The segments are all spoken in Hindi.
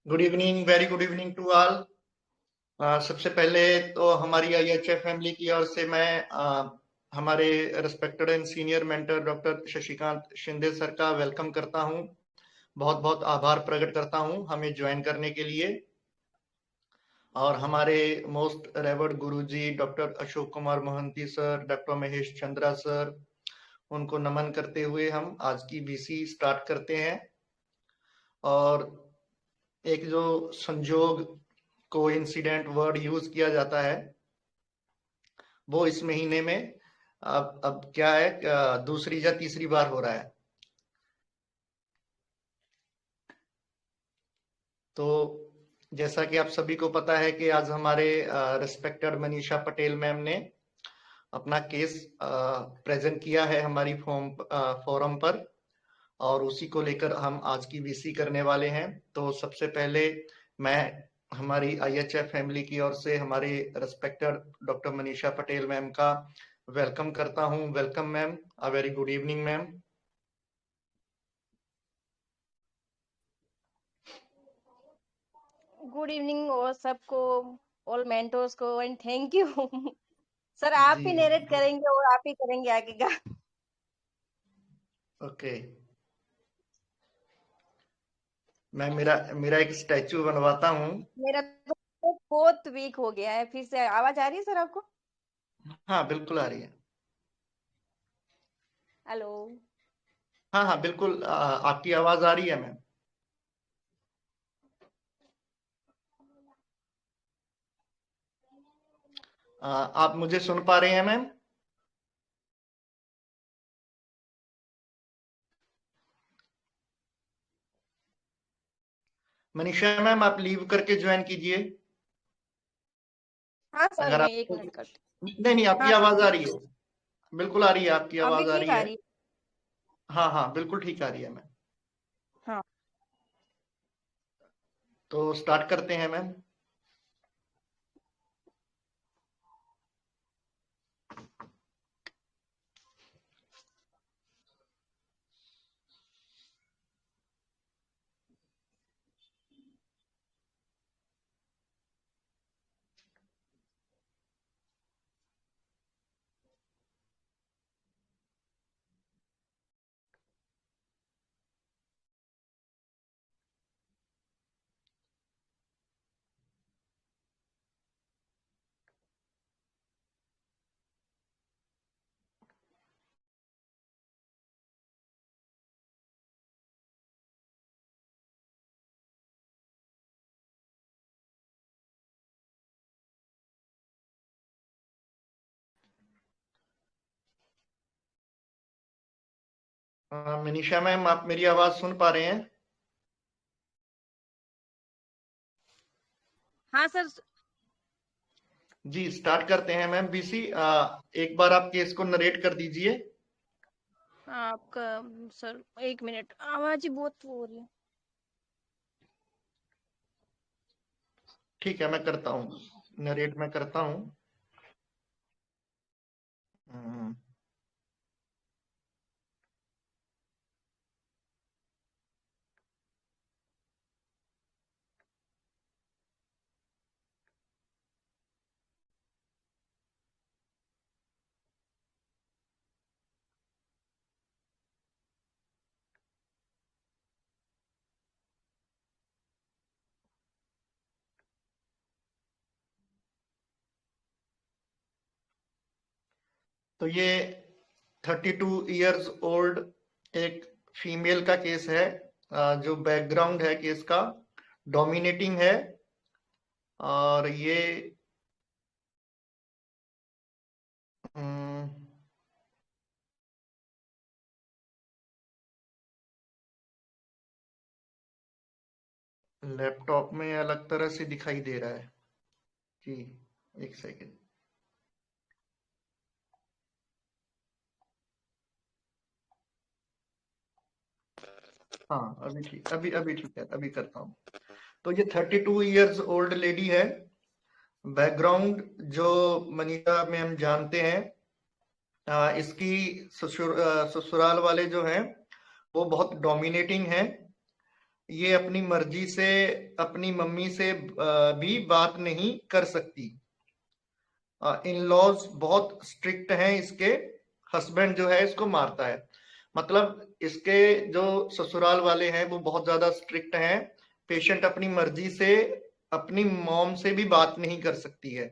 Good evening, very good evening to all. सबसे पहले तो हमारी आईएचएफ फैमिली की ओर से मैं हमारे respected and senior mentor doctor Shashikant Shinde sir का वेलकम करता हूं। बहुत बहुत आभार प्रकट करता हूं हमें ज्वाइन करने के लिए। और हमारे मोस्ट रेवर्ड गुरुजी doctor Ashok Kumar Mohanty sir, doctor Mahesh Chandra sir, उनको नमन करते हुए हम आज की बीसी स्टार्ट करते हैं। और एक जो संजोग कोइंसिडेंट वर्ड यूज किया जाता है वो इस महीने में अब क्या है, दूसरी या तीसरी बार हो रहा है। तो जैसा कि आप सभी को पता है कि आज हमारे रिस्पेक्टेड मनीषा पटेल मैम ने अपना केस प्रेजेंट किया है हमारी फोरम पर, और उसी को लेकर हम आज की वीसी करने वाले हैं। तो सबसे पहले मैं हमारी आईएचएफ फैमिली की ओर से हमारे respected doctor Manisha Patel ma'am का वेलकम करता हूं। Welcome ma'am, a very good evening ma'am. Good evening और सबको, ऑल मेंटोर्स को, एंड थैंक यू। सर आप जी ही नेरेट करेंगे और आप ही करेंगे आगे का। ओके। मैं मेरा मेरा एक स्टैचू बनवाता हूँ। मेरा तो बहुत वीक हो गया है। फिर से आवाज आ रही है सर आपको? हाँ बिल्कुल आ रही है। हेलो। हाँ हाँ बिल्कुल, आपकी आवाज आ रही है मैम। आप मुझे सुन पा रहे हैं मैम? मनीषा मैम, आप लीव करके ज्वाइन कीजिए। हाँ सर, अगर मैं आप, 1 मिनट करती नहीं नहीं, हूँ। आपकी हाँ आवाज आ रही है। बिल्कुल आ रही है, आपकी अभी आवाज आ ठीक रही आ है। रही है। हाँ हाँ बिल्कुल ठीक आ रही है मैम। हाँ। तो स्टार्ट करते हैं मैम। मनीषा मैम, आप मेरी आवाज सुन पा रहे हैं? हाँ सर। जी स्टार्ट करते हैं मैम बीसी। एक बार आप केस को नरेट कर दीजिए। आपका सर 1 मिनट, आवाज ही बहुत हो रही है। ठीक है, मैं करता हूँ, नरेट मैं करता हूँ। हम्म, तो ये 32 इयर्स ओल्ड एक फीमेल का केस है। जो बैकग्राउंड है केस का डोमिनेटिंग है। और ये हम्म, लैपटॉप में अलग तरह से दिखाई दे रहा है। जी, एक सेकेंड। हाँ अभी ठीक, अभी ठीक है, अभी करता हूँ। तो ये 32 इयर्स ओल्ड लेडी है। बैकग्राउंड जो मनीषा में हम जानते हैं, इसकी ससुराल वाले जो हैं वो बहुत डोमिनेटिंग हैं। ये अपनी मर्जी से अपनी मम्मी से भी बात नहीं कर सकती। इन लॉज बहुत स्ट्रिक्ट हैं, इसके हस्बैंड जो है इसको मारता है। मतलब इसके जो ससुराल वाले हैं वो बहुत ज्यादा स्ट्रिक्ट हैं। पेशेंट अपनी मर्जी से अपनी मॉम से भी बात नहीं कर सकती है।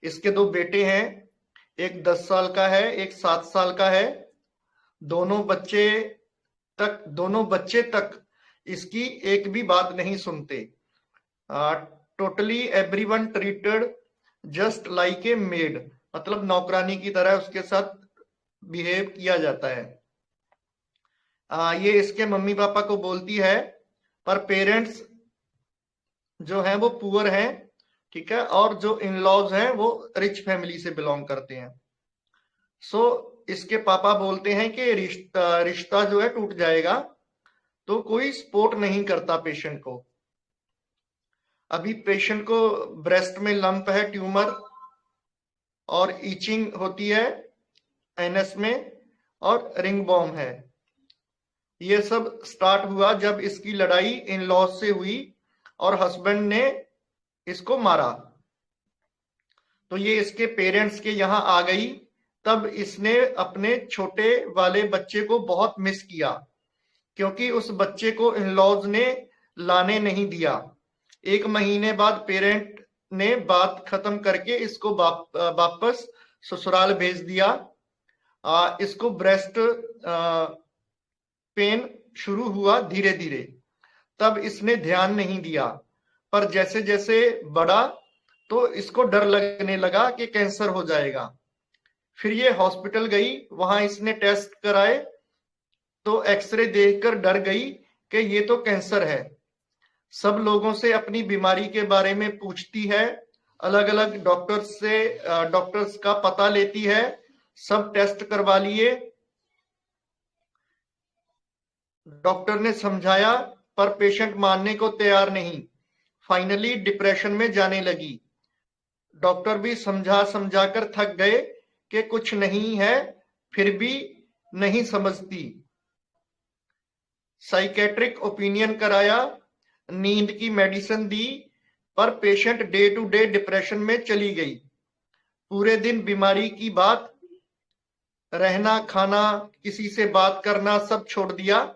इसके दो बेटे हैं, एक 10 साल का है, एक 7 साल का है। दोनों बच्चे तक इसकी एक भी बात नहीं सुनते। Totally everyone treated just like a made, मतलब नौकरानी की तरह उसके साथ बिहेव किया जाता है। ये इसके मम्मी पापा को बोलती है, पर पेरेंट्स जो हैं वो पुअर हैं, ठीक है, और जो इन लॉज हैं वो रिच फैमिली से बिलोंग करते हैं। सो इसके पापा बोलते हैं कि रिश्ता जो है टूट जाएगा, तो कोई सपोर्ट नहीं करता पेशेंट को। अभी पेशेंट को ब्रेस्ट में लंप है, ट्यूमर, और ईचिंग होती है एनएस में, और रिंग बॉम है। ये सब स्टार्ट हुआ जब इसकी लड़ाई इन लॉज से हुई और हस्बैंड ने इसको मारा। तो ये इसके पेरेंट्स के यहाँ आ गई, तब इसने अपने छोटे वाले बच्चे को बहुत मिस किया, क्योंकि उस बच्चे को इन लॉज ने लाने नहीं दिया। 1 महीने बाद पेरेंट ने बात खत्म करके इसको वापस ससुराल भेज दिया। इसको ब्रेस्ट पेन शुरू हुआ धीरे धीरे, तब इसने ध्यान नहीं दिया, पर जैसे जैसे बढ़ा तो इसको डर लगने लगा कि कैंसर हो जाएगा। फिर ये हॉस्पिटल गई, वहां इसने टेस्ट कराए तो एक्सरे देखकर डर गई कि ये तो कैंसर है। सब लोगों से अपनी बीमारी के बारे में पूछती है, अलग अलग डॉक्टर्स का पता लेती है, सब टेस्ट करवा लिए। डॉक्टर ने समझाया, पर पेशेंट मानने को तैयार नहीं। फाइनली डिप्रेशन में जाने लगी। डॉक्टर भी समझा समझा कर थक गए कि कुछ नहीं है, फिर भी नहीं समझती। साइकेट्रिक ओपिनियन कराया, नींद की मेडिसिन दी, पर patient day to day depression में चली गई। पूरे दिन बीमारी की बात, रहना खाना, किसी से बात करना सब छोड़ दिया।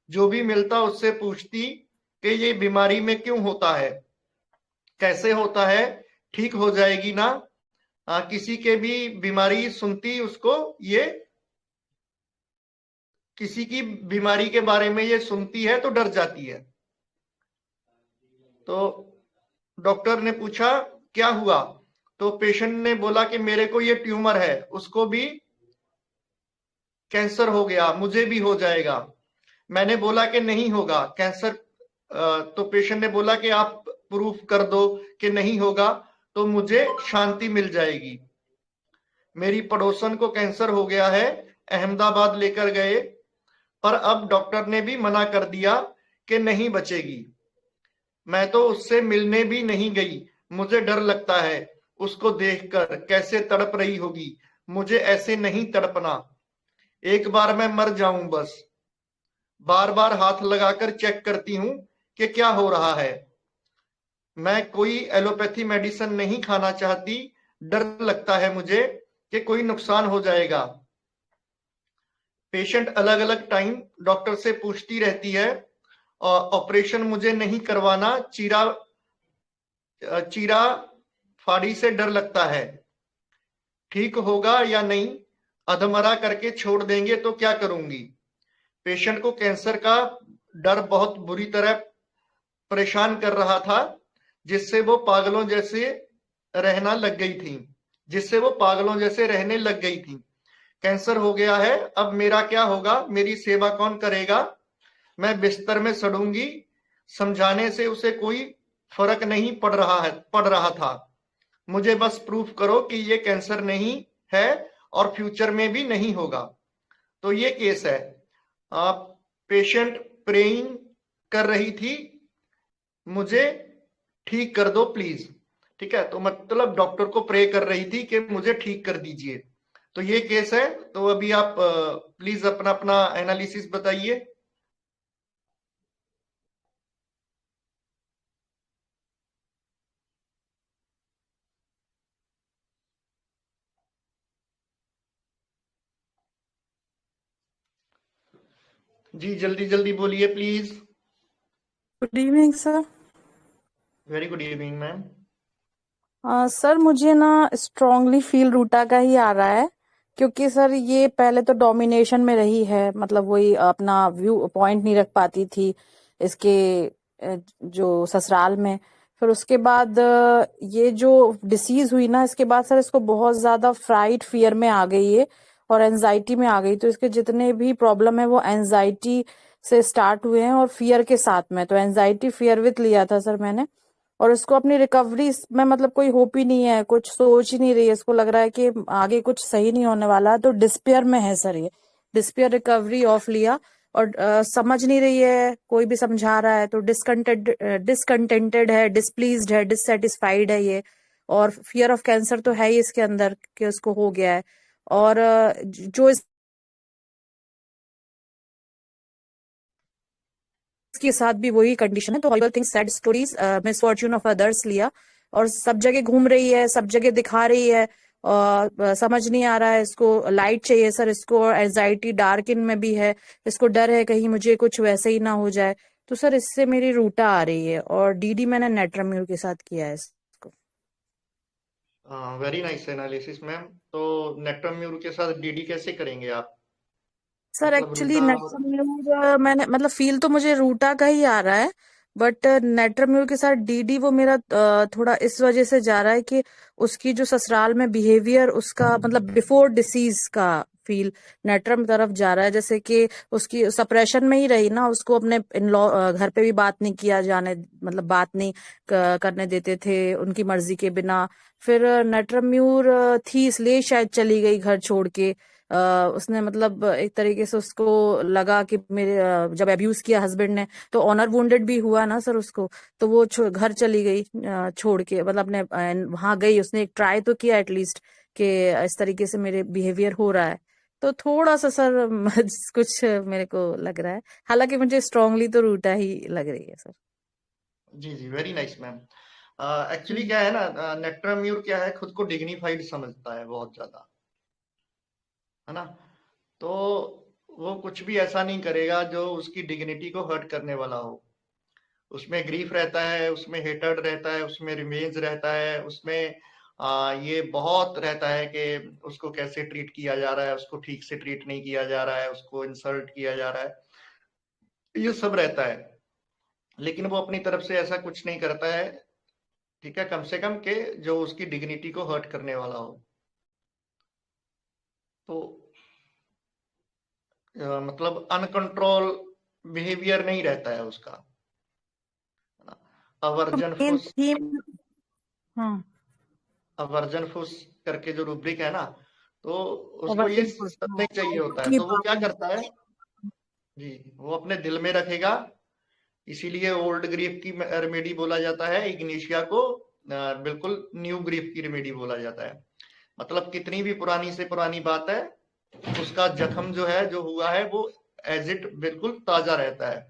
जो भी मिलता उससे पूछती कि ये बीमारी में क्यों होता है, कैसे होता है, ठीक हो जाएगी ना। किसी के भी बीमारी सुनती उसको, ये किसी की बीमारी के बारे में ये सुनती है तो डर जाती है। तो डॉक्टर ने पूछा क्या हुआ, तो पेशेंट ने बोला कि मेरे को ये ट्यूमर है, उसको भी कैंसर हो गया, मुझे भी हो जाएगा। मैंने बोला कि नहीं होगा कैंसर। तो पेशेंट ने बोला कि आप प्रूफ कर दो कि नहीं होगा तो मुझे शांति मिल जाएगी। मेरी पड़ोसन को कैंसर हो गया है, अहमदाबाद लेकर गए, पर अब डॉक्टर ने भी मना कर दिया कि नहीं बचेगी। मैं तो उससे मिलने भी नहीं गई, मुझे डर लगता है उसको देखकर, कैसे तड़प रही होगी। मुझे ऐसे नहीं तड़पना, एक बार मैं मर जाऊं बस। बार बार हाथ लगाकर चेक करती हूं कि क्या हो रहा है। मैं कोई एलोपैथी मेडिसिन नहीं खाना चाहती, डर लगता है मुझे कि कोई नुकसान हो जाएगा। पेशेंट अलग अलग टाइम डॉक्टर से पूछती रहती है, ऑपरेशन मुझे नहीं करवाना, चीरा फाड़ी से डर लगता है, ठीक होगा या नहीं, अधमरा करके छोड़ देंगे तो क्या करूंगी। पेशेंट को कैंसर का डर बहुत बुरी तरह परेशान कर रहा था, जिससे वो पागलों जैसे रहना लग गई थी, रहने लग गई थी। कैंसर हो गया है, अब मेरा क्या होगा, मेरी सेवा कौन करेगा, मैं बिस्तर में सड़ूंगी। समझाने से उसे कोई फर्क नहीं पड़ रहा था। मुझे बस प्रूफ करो कि ये कैंसर नहीं है और फ्यूचर में भी नहीं होगा। तो ये केस है। पेशेंट प्रेइंग कर रही थी, मुझे ठीक कर दो प्लीज। ठीक है, तो मतलब डॉक्टर को प्रे कर रही थी कि मुझे ठीक कर दीजिए। तो ये केस है। तो अभी आप प्लीज अपना अपना एनालिसिस बताइए। जी जल्दी जल्दी बोलिए please. Good evening sir. Very good evening ma'am. Sir मुझे ना स्ट्रांगली फील रूटा का ही आ रहा है, क्योंकि सर ये पहले तो डोमिनेशन में रही है, मतलब वही अपना व्यू पॉइंट नहीं रख पाती थी इसके जो ससुराल में। फिर उसके बाद ये जो डिसीज हुई ना, इसके बाद सर इसको बहुत ज्यादा फ्राइट फियर में आ गई है और एनजाइटी में आ गई। तो इसके जितने भी प्रॉब्लम है वो एनजाइटी से स्टार्ट हुए हैं और फियर के साथ में। तो एनजाइटी फियर विथ लिया था सर मैंने, और इसको अपनी रिकवरी में मतलब कोई होप ही नहीं है, कुछ सोच ही नहीं रही है। इसको लग रहा है कि आगे कुछ सही नहीं होने वाला है, तो डिस्पेयर में है सर ये। डिस्पेयर रिकवरी ऑफ लिया और समझ नहीं रही है, कोई भी समझा रहा है तो डिसकंटेंटेड है, डिसप्लीज्ड है, डिससेटिस्फाइड है ये। और फियर ऑफ कैंसर तो है ही इसके अंदर कि उसको हो गया है। और जो इसके साथ भी वही कंडीशन है। तो horrible things, sad stories, misfortune of others लिया, और सब जगह घूम रही है, सब जगह दिखा रही है, और समझ नहीं आ रहा है। इसको लाइट चाहिए सर, इसको एंजाइटी डार्क इन में भी है, इसको डर है कहीं मुझे कुछ वैसे ही ना हो जाए। तो सर इससे मेरी रूटा आ रही है, और डीडी मैंने नेट्राम्यूर के साथ किया है इसको। Very nice analysis ma'am. तो नेट्राम्यूर के साथ डीडी कैसे करेंगे आप? सर मतलब एक्चुअली रूटा। नेट्राम्यूर मैंने मतलब फील तो मुझे रूटा का ही आ रहा है, बट नेट्राम्यूर के साथ डीडी वो मेरा थोड़ा इस वजह से जा रहा है कि उसकी जो ससुराल में बिहेवियर उसका, मतलब बिफोर डिसीज का फील नेट्रम तरफ जा रहा है। जैसे कि उसकी सप्रेशन में ही रही ना, उसको अपने इन लॉ घर पे भी बात नहीं किया जाने, मतलब बात नहीं करने देते थे उनकी मर्जी के बिना। फिर नेट्राम्यूर थी इसलिए शायद चली गई घर छोड़ के। उसने मतलब एक तरीके से उसको लगा कि मेरे जब अब्यूज किया हस्बैंड ने, तो ऑनर वुंडेड भी हुआ ना सर उसको। तो वो घर चली गई छोड़ के, मतलब अपने वहां गई, उसने एक ट्राई तो किया एटलीस्ट कि इस तरीके से मेरे बिहेवियर हो रहा है। तो थोड़ा सा सर कुछ मेरे को लग रहा है, हालांकि मुझे स्ट्रांगली तो रूटा ही लग रही है सर। जी जी वेरी नाइस मैम। एक्चुअली हम्म। क्या है ना, नेट्राम्यूर क्या है, खुद को डिग्निफाइड समझता है बहुत ज्यादा, है ना। तो वो कुछ भी ऐसा नहीं करेगा जो उसकी डिग्निटी को हर्ट करने वाला हो। उसमें ग्रीफ रहता है, उसमें हेटर्ड रहता है, उसमें रिवेंज रहता है, उसमें ये बहुत रहता है कि उसको कैसे ट्रीट किया जा रहा है, उसको ठीक से ट्रीट नहीं किया जा रहा है, उसको इंसल्ट किया जा रहा है, ये सब रहता है। लेकिन वो अपनी तरफ से ऐसा कुछ नहीं करता है, ठीक है, कम से कम के जो उसकी डिग्निटी को हर्ट करने वाला हो। तो मतलब अनकंट्रोल बिहेवियर नहीं रहता है उसका, है ना। तो अवर्जन मेन फुस, थीम। हाँ। अवर्जन फुस करके जो रूब्रिक है ना, तो उसको ये ओवरथिंक। सब हाँ, नहीं चाहिए होता है, अपनी तो वो क्या बातों करता है, जी, वो अपने दिल में रखेगा। इसीलिए ओल्ड ग्रीफ की रेमेडी बोला जाता है, इग्निशिया को बिल्कुल न्यू ग्रीफ की रेमेडी बोला जाता है। मतलब कितनी भी पुरानी से पुरानी बात है, उसका जख्म जो है, जो हुआ है, वो एज इट बिल्कुल ताजा रहता है।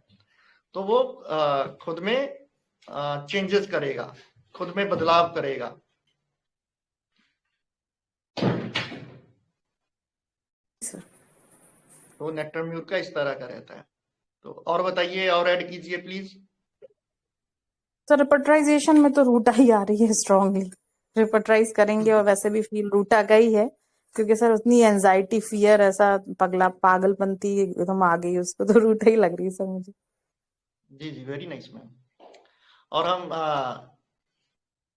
तो वो खुद में चेंजेस करेगा, खुद में बदलाव करेगा। सर। तो नेट्राम्यूर का इस तरह का रहता है। तो और बताइए, और ऐड कीजिए प्लीज। सर रिपर्टराइजेशन में तो रूटा ही आ रही है स्ट्रांगली। रिपर्टराइज करेंगे और वैसे भी फील रूटा का ही है, क्योंकि सर उतनी एंजाइटी फियर ऐसा पगला पागलपंती एकदम आ गई उसको, तो रूटा ही लग रही है सर मुझे। जी जी वेरी नाइस मैम। और हम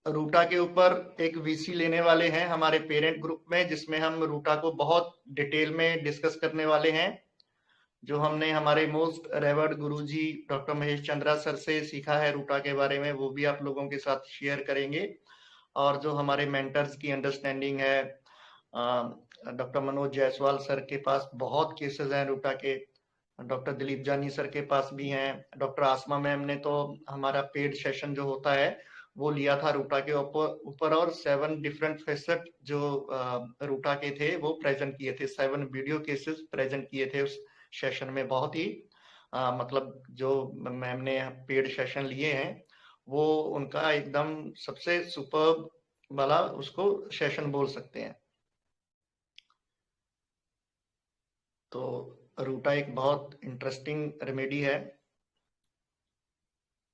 रूटा के ऊपर एक वीसी लेने वाले हैं हमारे पेरेंट ग्रुप में, जिसमें हम रूटा को बहुत डिटेल में डिस्कस करने वाले हैं। जो हमने हमारे मोस्ट रेवर्ड गुरुजी डॉक्टर महेश चंद्रा सर से सीखा है रूटा के बारे में, वो भी आप लोगों के साथ शेयर करेंगे। और जो हमारे मेंटर्स की अंडरस्टैंडिंग है, डॉक्टर मनोज जायसवाल सर के पास बहुत केसेस हैं रूटा के, डॉक्टर दिलीप जानी सर के पास भी हैं, डॉक्टर आसमा मैम ने तो हमारा पेड सेशन जो होता है वो लिया था रूटा के ऊपर, और 7 डिफरेंट फेसेट जो रूटा के थे वो प्रेजेंट किए थे, 7 वीडियो केसेस प्रेजेंट किए थे उस सेशन में। बहुत ही मतलब जो मैम ने पेड सेशन लिए हैं, वो उनका एकदम सबसे सुपर्ब वाला उसको सेशन बोल सकते हैं। तो रूटा एक बहुत इंटरेस्टिंग रेमेडी है।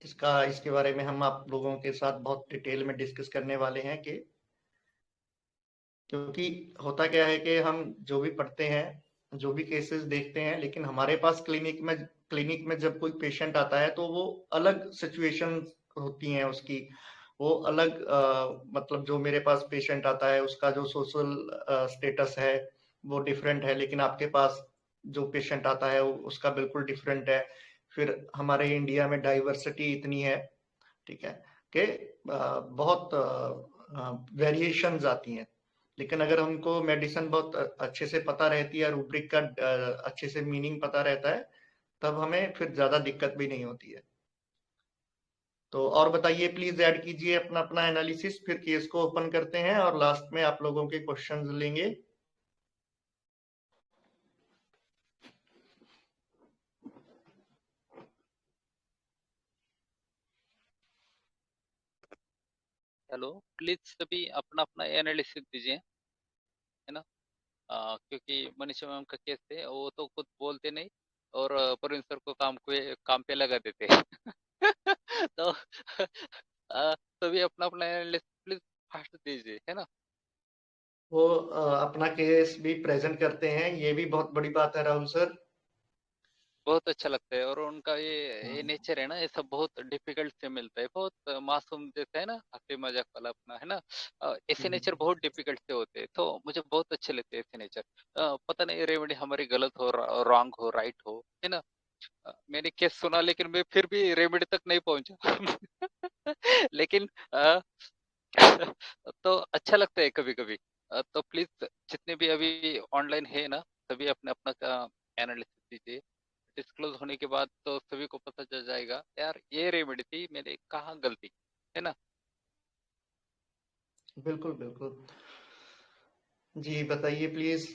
इसके बारे में हम आप लोगों के साथ बहुत डिटेल में डिस्कस करने वाले हैं कि क्योंकि होता क्या है कि हम जो भी पढ़ते हैं, जो भी केसेस देखते हैं, लेकिन हमारे पास क्लिनिक में जब कोई पेशेंट आता है तो वो अलग सिचुएशन होती हैं उसकी। वो अलग मतलब जो मेरे पास पेशेंट आता है उसका जो सोशल स्टेटस है वो डिफरेंट है, लेकिन आपके पास जो पेशेंट आता है उसका बिल्कुल डिफरेंट है। फिर हमारे इंडिया में डाइवर्सिटी इतनी है, ठीक है, कि बहुत वेरिएशंस आती हैं। लेकिन अगर हमको मेडिसिन बहुत अच्छे से पता रहती है, रूब्रिक का अच्छे से मीनिंग पता रहता है, तब हमें फिर ज्यादा दिक्कत भी नहीं होती है। तो और बताइए, प्लीज ऐड कीजिए अपना अपना एनालिसिस, फिर केस को ओपन करते हैं और लास्ट में आप लोगों के क्वेश्चंस लेंगे। हेलो, प्लीज सभी अपना अपना एनालिसिस दीजिए, है ना। क्योंकि मनीषा मैम का केस है, वो तो खुद बोलते नहीं और प्रवीण सर को काम पे लगा देते हैं। तो सभी अपना अपना एनालिसिस प्लीज फास्ट दीजिए, है ना। वो अपना केस भी प्रेजेंट करते हैं, ये भी बहुत बड़ी बात है राहुल सर। बहुत अच्छा लगता है और उनका ये नेचर है ना, ये सब बहुत डिफिकल्ट से मिलता है, बहुत मासूम जैसा है ना, हंसी मजाक वाला अपना, है ना। ऐसे नेचर बहुत डिफिकल्ट से होते हैं, तो मुझे बहुत अच्छे लगते हैं ऐसे नेचर। पता नहीं रेमेडी हमारी गलत हो, रॉन्ग हो, राइट हो, है ना। मैंने केस सुना लेकिन मैं फिर भी रेमेडी तक नहीं पहुंचा। लेकिन तो अच्छा लगता है कभी कभी। तो प्लीज जितने भी अभी ऑनलाइन है ना, सभी अपने अपना एनालिसिस दीजिए। डिस्क्लोज होने के बाद तो सभी को पता चल जाएगा यार ये रेमेडी थी, मैंने कहाँ गलती, है ना। बिल्कुल बिल्कुल। जी बताइए प्लीज।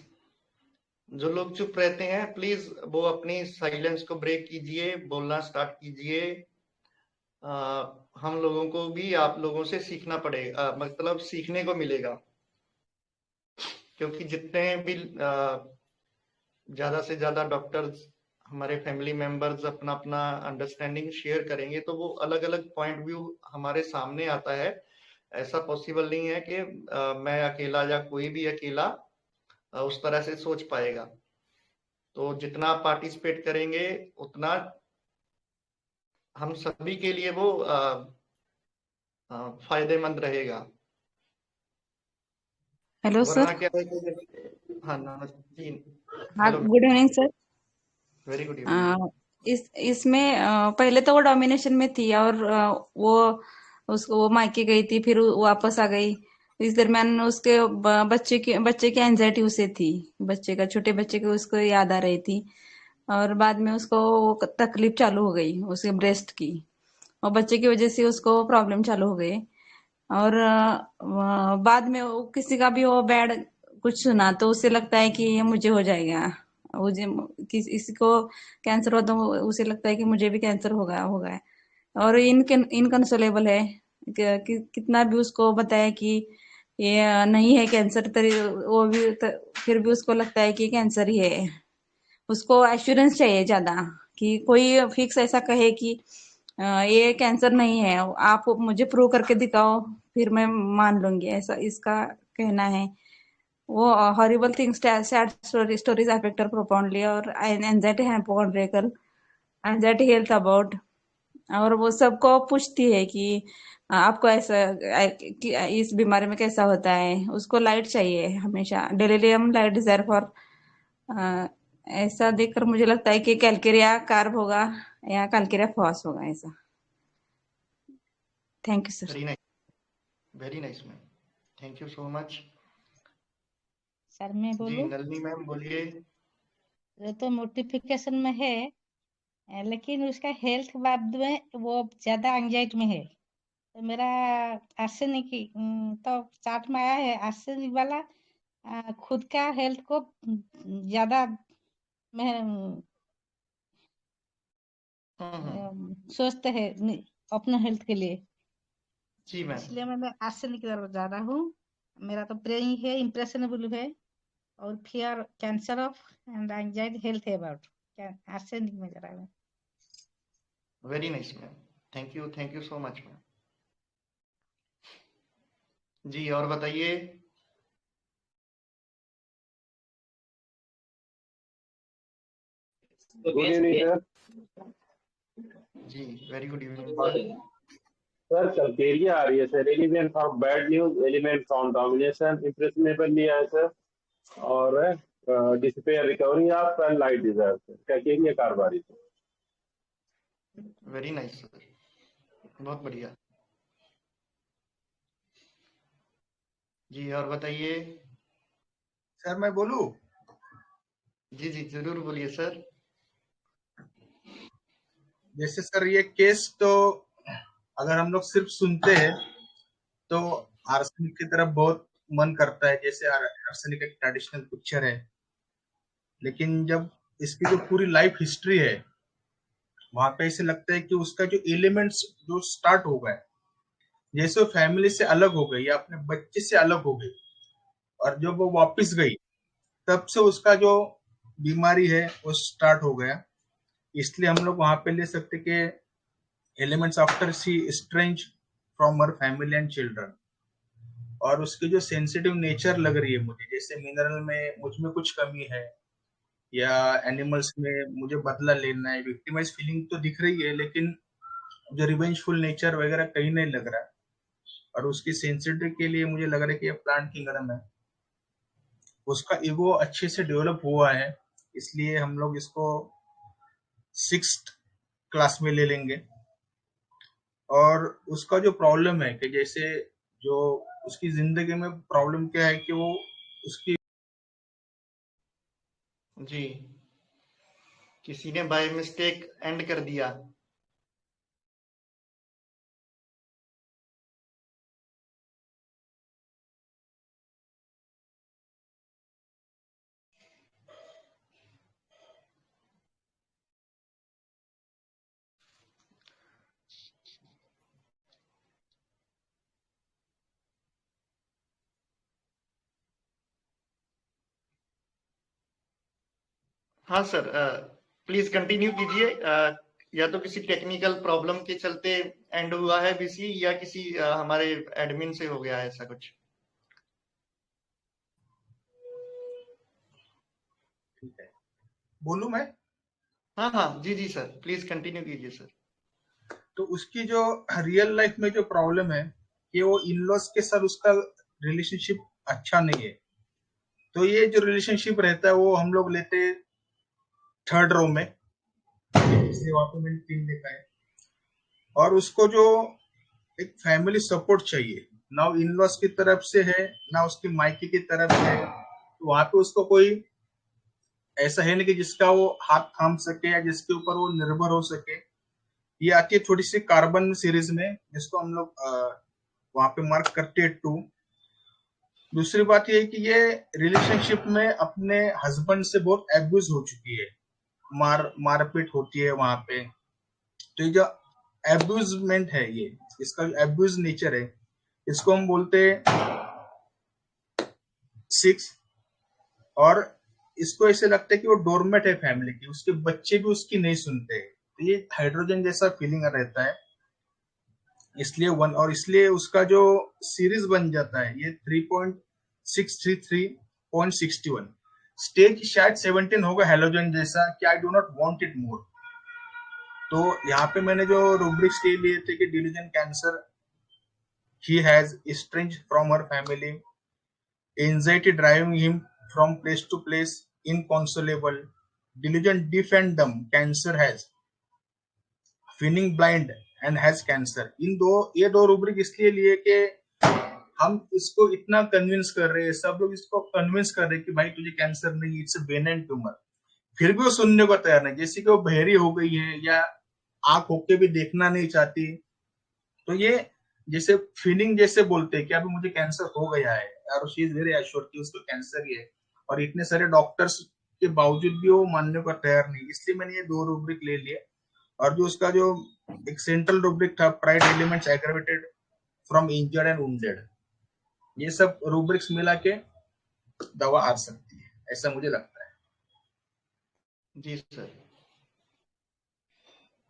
जो लोग चुप रहते हैं प्लीज वो अपनी साइलेंस को ब्रेक कीजिए, बोलना स्टार्ट कीजिए। हम लोगों को भी आप लोगों से सीखना पड़ेगा, मतलब सीखने को मिलेगा, क्योंकि जितने भी ज्यादा से ज्यादा डॉक्टर्स हमारे फैमिली मेंबर्स अपना अपना अंडरस्टैंडिंग शेयर करेंगे तो वो अलग अलग पॉइंट व्यू हमारे सामने आता है। ऐसा पॉसिबल नहीं है कि मैं अकेला या कोई भी अकेला उस तरह से सोच पाएगा। तो जितना पार्टिसिपेट करेंगे उतना हम सभी के लिए वो फायदेमंद रहेगा। हेलो वरना सर। क्या है कि हाँ नमस्ते जी। हाँ, hello, good evening sir. Very good evening. इसमें पहले तो वो डोमिनेशन में थी और वो वो मायके गई थी, फिर वो वापस आ गई। इस दरमियान उसके बच्चे की एंजाइटी उसे थी, बच्चे का, छोटे बच्चे को उसको याद आ रही थी। और बाद में उसको वो तकलीफ चालू हो गई उसके ब्रेस्ट की, और बच्चे की वजह से उसको प्रॉब्लम चालू हो गई। और बाद में वो किसी का भी वो बैड कुछ सुना तो उसे लगता है कि ये मुझे हो जाएगा। मुझे किसी को कैंसर हो तो उसे लगता है कि मुझे भी कैंसर होगा होगा। और इनकंसोलेबल है कितना भी उसको बताया कि ये नहीं है कैंसर, वो भी फिर भी उसको लगता है कि कैंसर ही है। उसको एश्योरेंस चाहिए ज्यादा, कि कोई फिक्स ऐसा कहे कि ये कैंसर नहीं है, आप मुझे प्रूव करके दिखाओ फिर मैं मान लूंगी, ऐसा इसका कहना है। वो horrible things, sad stories affect हर प्रोफाउंडली, और एंजाइटी हाइपोकॉन्ड्रियल, एंजाइटी हेल्थ अबाउट। और वो सबको पूछती है कि आपको ऐसा कि इस बीमारी में कैसा होता है। उसको लाइट चाहिए हमेशा, डेलिरियम लाइट डिजायर फॉर। ऐसा देखकर मुझे लगता है कि कैलकेरिया कार्ब होगा या कैलकेरिया फॉस होगा ऐसा। Thank you sir. Very nice, very nice ma'am, thank you so much. Sir मैं जी बोलूं? नलिनी मैम बोलिए। वो तो मोटिफिकेशन में है, लेकिन उसका हेल्थ के बाद में वो ज्यादा एंजाइटी में है। तो मेरा आर्सेनिक तो चार्ट में आया है, आर्सेनिक वाला खुद का हेल्थ को ज्यादा सोचते हैं अपने हेल्थ के लिए। जी मैम। इसलिए मैं आर्सेनिक की तरफ जा रहा हूँ। मेरा तो प्रेइंग है, इम्प्रेशनेबल है। और fear cancer of and anxiety health about arsenic में जरा में। Very nice ma'am, thank you so much ma'am. जी और बताइए। Good evening sir. जी very good evening sir. Sir calcarea आ रही है sir, element of bad news, element on domination, impressionable नहीं आया सर, और despair, recovery of light deserve sir, calcarea कारबारी सर। वेरी नाइस सर, बहुत बढ़िया। जी और बताइए। सर मैं बोलूं? जी जी जरूर बोलिए सर। जैसे सर ये केस तो अगर हम लोग सिर्फ सुनते हैं तो आर्सेनिक की तरफ बहुत मन करता है, जैसे आर्सेनिक एक ट्रेडिशनल पिक्चर है, लेकिन जब इसकी जो पूरी लाइफ हिस्ट्री है वहां पे ऐसे लगता है कि उसका जो एलिमेंट्स जो स्टार्ट हो गए, जैसे वो फैमिली से अलग हो गई या अपने बच्चे से अलग हो गई, और जब वो वापस गई तब से उसका जो बीमारी है वो स्टार्ट हो गया। इसलिए हम लोग वहां पे ले सकते कि elements after see strange from her family and children, और उसकी जो सेंसिटिव नेचर लग रही है मुझे, जैसे मिनरल में मुझ में कुछ कमी है या एनिमल्स में मुझे बदला लेना है, विक्टिमाइज फीलिंग तो दिख रही है, लेकिन जो रिवेंजफुल नेचर वगैरह कहीं नहीं लग रहा है। और उसकी सेंसिटिव के लिए मुझे लग रहा है कि ये प्लांट किंगडम है, उसका ईगो अच्छे से डेवलप हुआ है, इसलिए हम लोग इसको 6th क्लास में ले लेंगे। और उसका जो प्रॉब्लम है कि जैसे जो उसकी जिंदगी में प्रॉब्लम क्या है कि वो उसकी जी किसी ने बाय मिस्टेक एंड कर दिया। हाँ सर प्लीज कंटिन्यू कीजिए। या तो किसी टेक्निकल प्रॉब्लम के चलते एंड हुआ है बीसी, या किसी हमारे एडमिन से हो गया है ऐसा कुछ। ठीक है, बोलूं मैं? हाँ हाँ जी जी सर, प्लीज कंटिन्यू कीजिए सर। तो उसकी जो रियल लाइफ में जो प्रॉब्लम है कि वो इन-लॉज के साथ उसका रिलेशनशिप अच्छा नहीं है। तो ये जो रिलेशनशिप रहता है वो हम लोग लेते 3rd रो में, इसलिए वहां पे मैंने 3 देखा है। और उसको जो एक फैमिली सपोर्ट चाहिए, ना इन-लॉज की तरफ से है ना उसकी मायके की तरफ से है, तो वहां पे उसको कोई ऐसा है नहीं कि जिसका वो हाथ थाम सके या जिसके ऊपर वो निर्भर हो सके। ये आती है थोड़ी सी कार्बन सीरीज में, जिसको हम लोग वहां पे मार्क करते हैं 2। दूसरी बात ये है कि ये रिलेशनशिप में अपने हस्बैंड से बहुत एब्यूज हो चुकी है, मारपीट होती है वहां पे। तो ये जो एब्यूजमेंट है, ये इसका एब्यूज नेचर है, इसको हम बोलते हैं 6। और इसको ऐसे लगता है कि वो डोरमेट है फैमिली की, उसके बच्चे भी उसकी नहीं सुनते हैं, तो ये हाइड्रोजन जैसा फीलिंग रहता है, इसलिए 1। और इसलिए उसका जो सीरीज बन जाता है ये 3.633.61। स्टेज शायद 17 होगा हेलोजन जैसा कि I do not want it more. तो यहाँ पे मैंने जो रूब्रिक्स ले लिए थे कि delusion cancer, he has estranged from her family, anxiety driving him from place to place, inconsolable, delusion deaf and dumb, cancer has, feeling blind and has cancer। ये दो रूब्रिक इसलिए लिए कि हम इसको इतना कन्विंस कर रहे हैं, सब लोग इसको कन्विंस कर रहे हैं कि भाई तुझे कैंसर नहीं, इट्स अ बेनिन ट्यूमर, फिर भी वो सुनने को तैयार नहीं, जैसे कि वो बहरी हो गई है या आंख होके भी देखना नहीं चाहती। तो ये जैसे फीलिंग जैसे बोलते हैं कि अभी मुझे कैंसर हो गया है, और शी इज वेरी एश्योर कि उसको कैंसर ही है, और इतने सारे डॉक्टर्स के बावजूद भी वो मानने को तैयार नहीं, इसलिए मैंने ये 2 रूब्रिक ले लिए। और जो उसका जो एक सेंट्रल रूब्रिक था, pride elements aggravated from injured and wounded, ये सब रूब्रिक्स मिला के दवा आ सकती है। ऐसा मुझे लगता है। जी sir,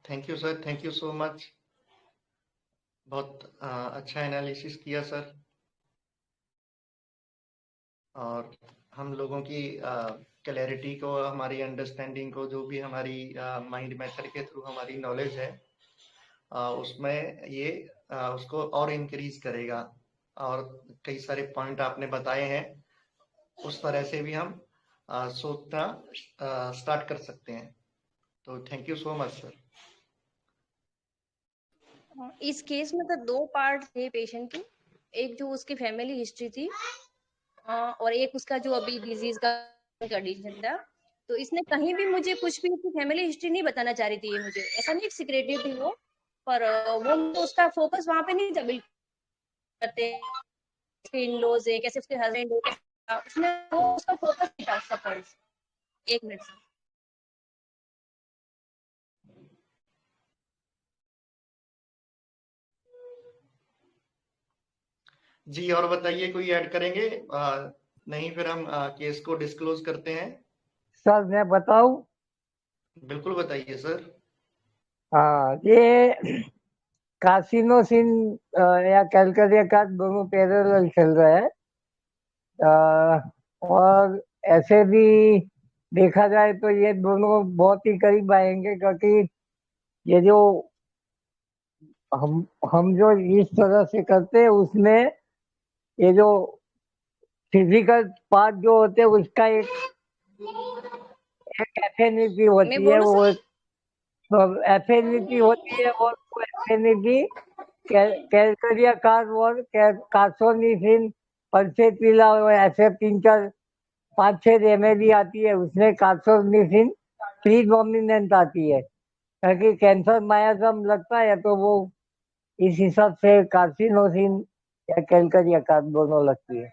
thank you sir, thank you so much. बहुत अच्छा एनालिसिस किया सर, और हम लोगों की क्लैरिटी को, हमारी अंडरस्टैंडिंग को, जो भी हमारी माइंड मेथड के थ्रू हमारी नॉलेज है उसमें ये उसको और इंक्रीज करेगा। और कई सारे पॉइंट आपने बताए हैं, उस तरह से भी हम सोचना स्टार्ट कर सकते हैं। तो thank you so much sir. इस केस में तो 2 पार्ट थे पेशेंट की, एक जो उसकी फैमिली हिस्ट्री थी और एक उसका जो अभी डिजीज का कंडीशन था। तो इसने कहीं भी मुझे कुछ भी उसकी फैमिली हिस्ट्री नहीं बताना चाह रही थी ये मुझे, ऐसा नहीं सिक्रेटिव थी वो, पर वो उसका फोकस वहां पे नहीं था बिल्कुल करते इन लॉज है कैसे उसके हस्बैंड है, उसने वो उसका फोकस नहीं था उसका पॉइंट। 1 मिनट से जी, और बताइए, कोई ऐड करेंगे? नहीं फिर हम केस को डिस्क्लोज करते हैं। सर मैं बताऊं? बिल्कुल बताइए सर। हाँ, ये कासिनोसिन या कैलकारिया का दोनों पैरेलल चल रहा है। और ऐसे भी देखा जाए तो ये दोनों बहुत ही करीब आएंगे, क्योंकि ये जो हम जो इस तरह से करते हैं उसमें ये जो फिजिकल पार्ट जो होते हैं उसका एक एफिनिटी मैं होती है, बोलूं वो सर? एफिनिटी होती है, और वो एफिनिटी कैलकारिया कार और कार्सोनिसिन पल्सेटिला और ऐसे 5-6 रेमेडी आती है, उसमें कार्सोनिसिन प्रीडोमिनेंट आती है, क्योंकि कैंसर मायाजम लगता है तो वो इस हिसाब से कार्सिनोसिन या कैलकारिया कार दोनों लगती है,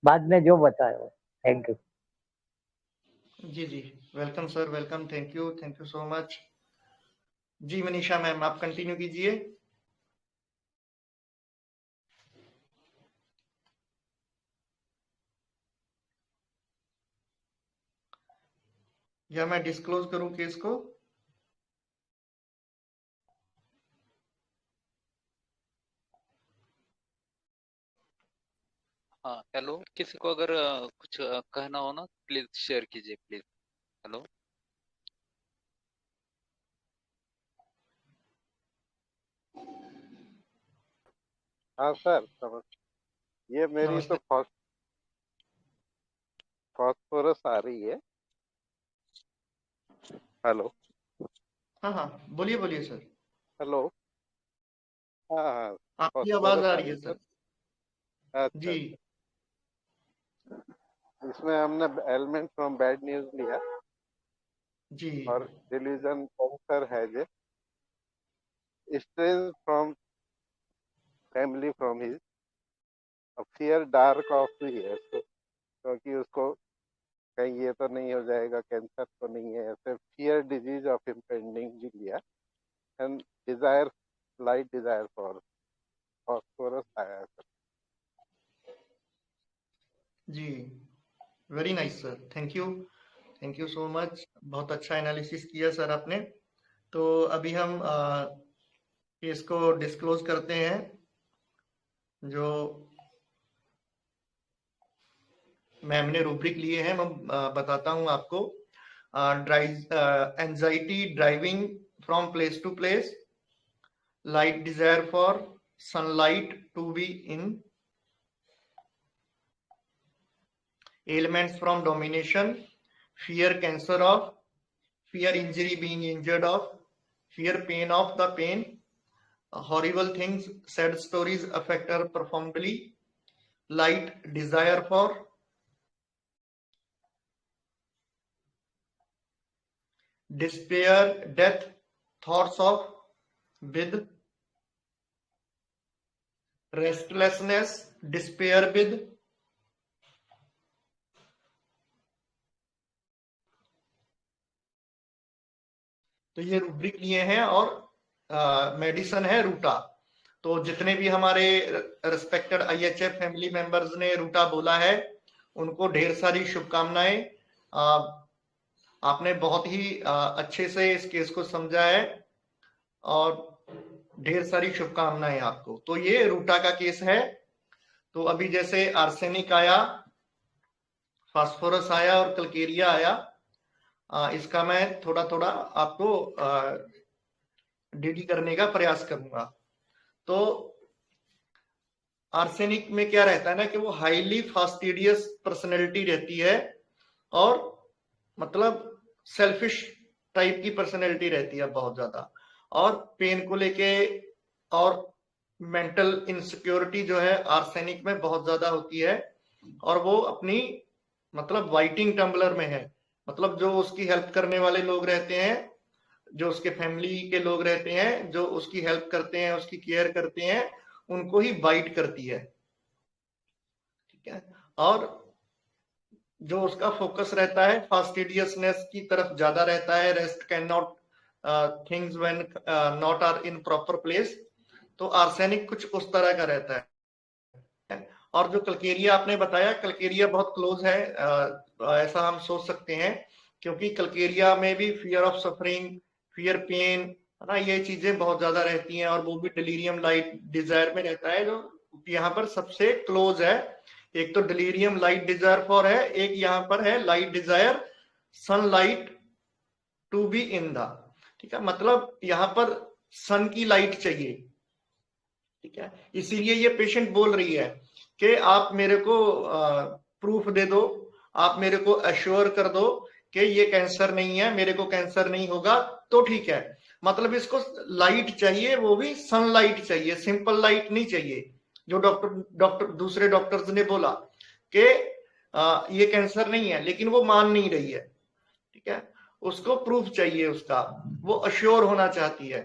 बाद में जो बताया। Thank you. जी जी, welcome sir, welcome, thank you so much. जी मनीषा मैम, आप कंटिन्यू कीजिए। या मैं डिस्क्लोज करूं केस को? हाँ हेलो, किसी को अगर कुछ कहना हो ना प्लीज शेयर कीजिए प्लीज। हेलो। हाँ सर, समझ। ये मेरी तो नमस्ते। फॉस्फोरस आ रही है। हेलो। हाँ हाँ, बोलिए बोलिए सर। हेलो। हाँ हाँ, आपकी आवाज फॉस्फोरस आ आ रही रही है सर। सर। अच्छा जी अच्छा। इसमें हमने एलिमेंट फ्रॉम बैड न्यूज लिया, जी और डिलीजन कैंसर है जे strain from family from his fear dark of है, क्योंकि उसको कहीं ये तो नहीं हो जाएगा, कैंसर तो नहीं है, ऐसे फियर डिजीज ऑफ इम्पेंडिंग भी लिया, and desire light desire for phosphorus आया है सर। जी, very nice sir, thank you so much. बहुत अच्छा एनालिसिस किया सर आपने। तो अभी हम केस को डिस्क्लोज करते हैं। जो मैम ने रूब्रिक लिए हैं मैं बताता हूं आपको। Anxiety driving from place to place, light desire for sunlight to be in, ailments from domination, fear cancer of, fear injury being injured of, fear pain of the pain, horrible things, sad stories affect her profoundly, light desire for, despair, death, thoughts of, with, restlessness, despair with, तो ये रूब्रिक लिए हैं, और मेडिसिन है रूटा। तो जितने भी हमारे रिस्पेक्टेड आईएचएफ फैमिली मेंबर्स ने रूटा बोला है, उनको ढेर सारी शुभकामनाएं। आपने बहुत ही अच्छे से इस केस को समझा है और ढेर सारी शुभकामनाएं आपको। तो ये रूटा का केस है। तो अभी जैसे आर्सेनिक आया, फास्फोरस आया और कल्केरिया आया, इसका मैं थोड़ा थोड़ा आपको डीडी करने का प्रयास करूंगा। तो आर्सेनिक में क्या रहता है ना कि वो हाईली फास्टिडियस पर्सनैलिटी रहती है और मतलब सेल्फिश टाइप की पर्सनैलिटी रहती है बहुत ज्यादा, और पेन को लेके और मेंटल इनसिक्योरिटी जो है आर्सेनिक में बहुत ज्यादा होती है। और वो अपनी मतलब वाइटिंग टम्बलर में है, मतलब जो उसकी हेल्प करने वाले लोग रहते हैं, जो उसके फैमिली के लोग रहते हैं, जो उसकी हेल्प करते हैं, उसकी केयर करते हैं, उनको ही बाइट करती है। ठीक है। और जो उसका फोकस रहता है फास्टिडियसनेस की तरफ ज्यादा रहता है। Rest can not things when not are in proper place. तो आर्सेनिक कुछ उस तरह का रहता है। और जो कल्केरिया आपने बताया, कल्केरिया बहुत क्लोज है, ऐसा हम सोच सकते हैं, क्योंकि कल्केरिया में भी fear of suffering, fear pain, है ना, ये चीजें बहुत ज्यादा रहती हैं। और वो भी डिलीरियम लाइट डिजायर में रहता है, जो यहाँ पर सबसे क्लोज है। एक तो डिलीरियम लाइट डिजायर फॉर है, एक यहाँ पर है light desire sunlight to be in the. ठीक है, मतलब यहाँ पर सन की लाइट चाहिए। ठीक है, इसीलिए ये पेशेंट बोल रही है कि आप मेरे को प्रूफ दे दो, आप मेरे को अश्योर कर दो कि ये कैंसर नहीं है, मेरे को कैंसर नहीं होगा, तो ठीक है। मतलब इसको लाइट चाहिए, वो भी सनलाइट चाहिए, सिंपल लाइट नहीं चाहिए। जो दूसरे डॉक्टर्स ने बोला कि ये कैंसर नहीं है, लेकिन वो मान नहीं रही है। ठीक है, उसको प्रूफ चाहिए, उसका वो अश्योर होना चाहती है।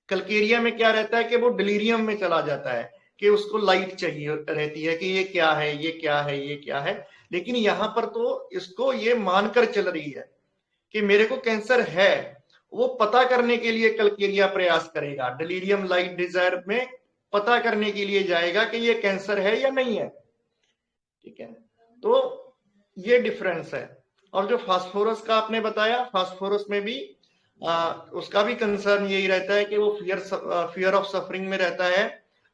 कल्केरिया में क्या रहता है कि वो डिलीरियम में चला जाता है कि उसको लाइट चाहिए रहती है कि ये क्या है, ये क्या है, ये क्या है। लेकिन यहाँ पर तो इसको ये मानकर चल रही है कि मेरे को कैंसर है। वो पता करने के लिए कल्केरिया प्रयास करेगा, डिलीरियम लाइट डिजायर में पता करने के लिए जाएगा कि ये कैंसर है या नहीं है। ठीक है, तो ये डिफरेंस है। और जो फास्फोरस का आपने बताया, फास्फोरस में भी उसका भी कंसर्न यही रहता है कि वो फियर ऑफ सफरिंग में रहता है,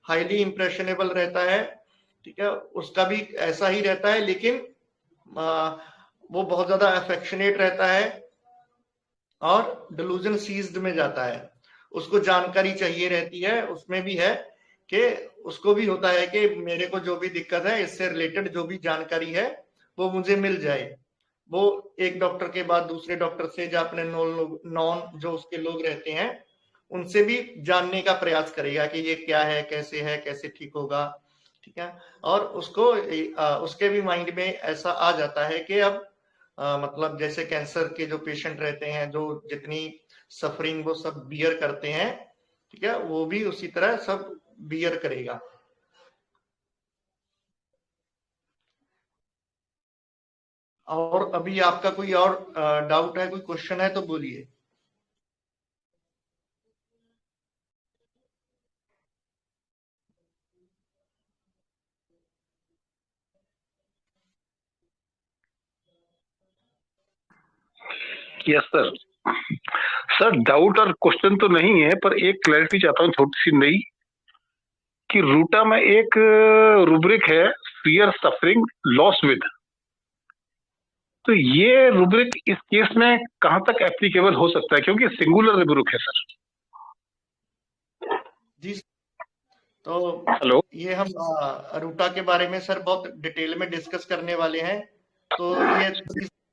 हाईली इंप्रेशनेबल रहता है। ठीक है, उसका भी ऐसा ही रहता है, लेकिन वो बहुत ज्यादा अफेक्शनेट रहता है और डिलूजन सीज्ड में जाता है। उसको जानकारी चाहिए रहती है, उसमें भी है कि उसको भी होता है कि मेरे को जो भी दिक्कत है, इससे रिलेटेड जो भी जानकारी है वो मुझे मिल जाए। वो एक डॉक्टर के बाद दूसरे डॉक्टर से, जो अपने नॉन जो उसके लोग रहते हैं, उनसे भी जानने का प्रयास करेगा कि ये क्या है, कैसे ठीक होगा। ठीक है, और उसको उसके भी माइंड में ऐसा आ जाता है कि अब मतलब जैसे कैंसर के जो पेशेंट रहते हैं, जो जितनी सफरिंग वो सब बियर करते हैं, ठीक है, वो भी उसी तरह सब बियर करेगा। और अभी आपका कोई और डाउट है, कोई क्वेश्चन है तो बोलिए। Yes sir. सर डाउट और क्वेश्चन तो नहीं है, पर एक क्लैरिटी चाहता हूँ छोटी सी नई, कि रूटा में एक रूब्रिक है फियर सफरिंग लॉस विद, तो ये रूब्रिक इस केस में कहां तक एप्लीकेबल हो सकता है, क्योंकि सिंगुलर रूब्रिक है सर। जी, तो हेलो, ये हम रूटा के बारे में सर बहुत डिटेल में डिस्कस करने वाले हैं, तो ये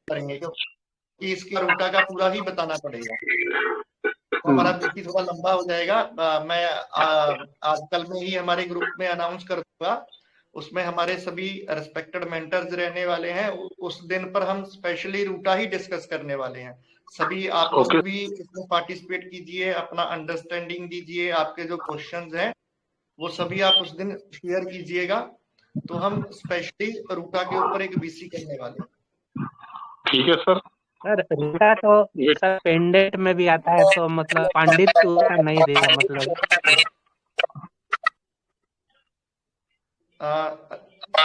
करेंगे क्योंकि इसकी रूटा का पूरा ही बताना पड़ेगा, तो हमारा बीपी थोड़ा लंबा हो जाएगा। मैं आजकल में ही हमारे ग्रुप में अनाउंस कर दूंगा, उसमें हमारे सभी रिस्पेक्टेड मेंटर्स रहने वाले हैं। उस दिन पर हम स्पेशली रूटा ही डिस्कस करने वाले हैं। सभी आप लोग भी इसमें पार्टिसिपेट कीजिए, अपना अंडरस्टैंडिंग दीजिए, आपके जो क्वेश्चंस हैं वो सभी आप उस दिन शेयर कीजिएगा। तो हम स्पेशली रूटा के ऊपर एक बीसी करने वाले हैं। ठीक है सर। सर रूटा तो सर पेंडेंट में भी आता है, तो मतलब पंडित का नहीं देगा मतलब।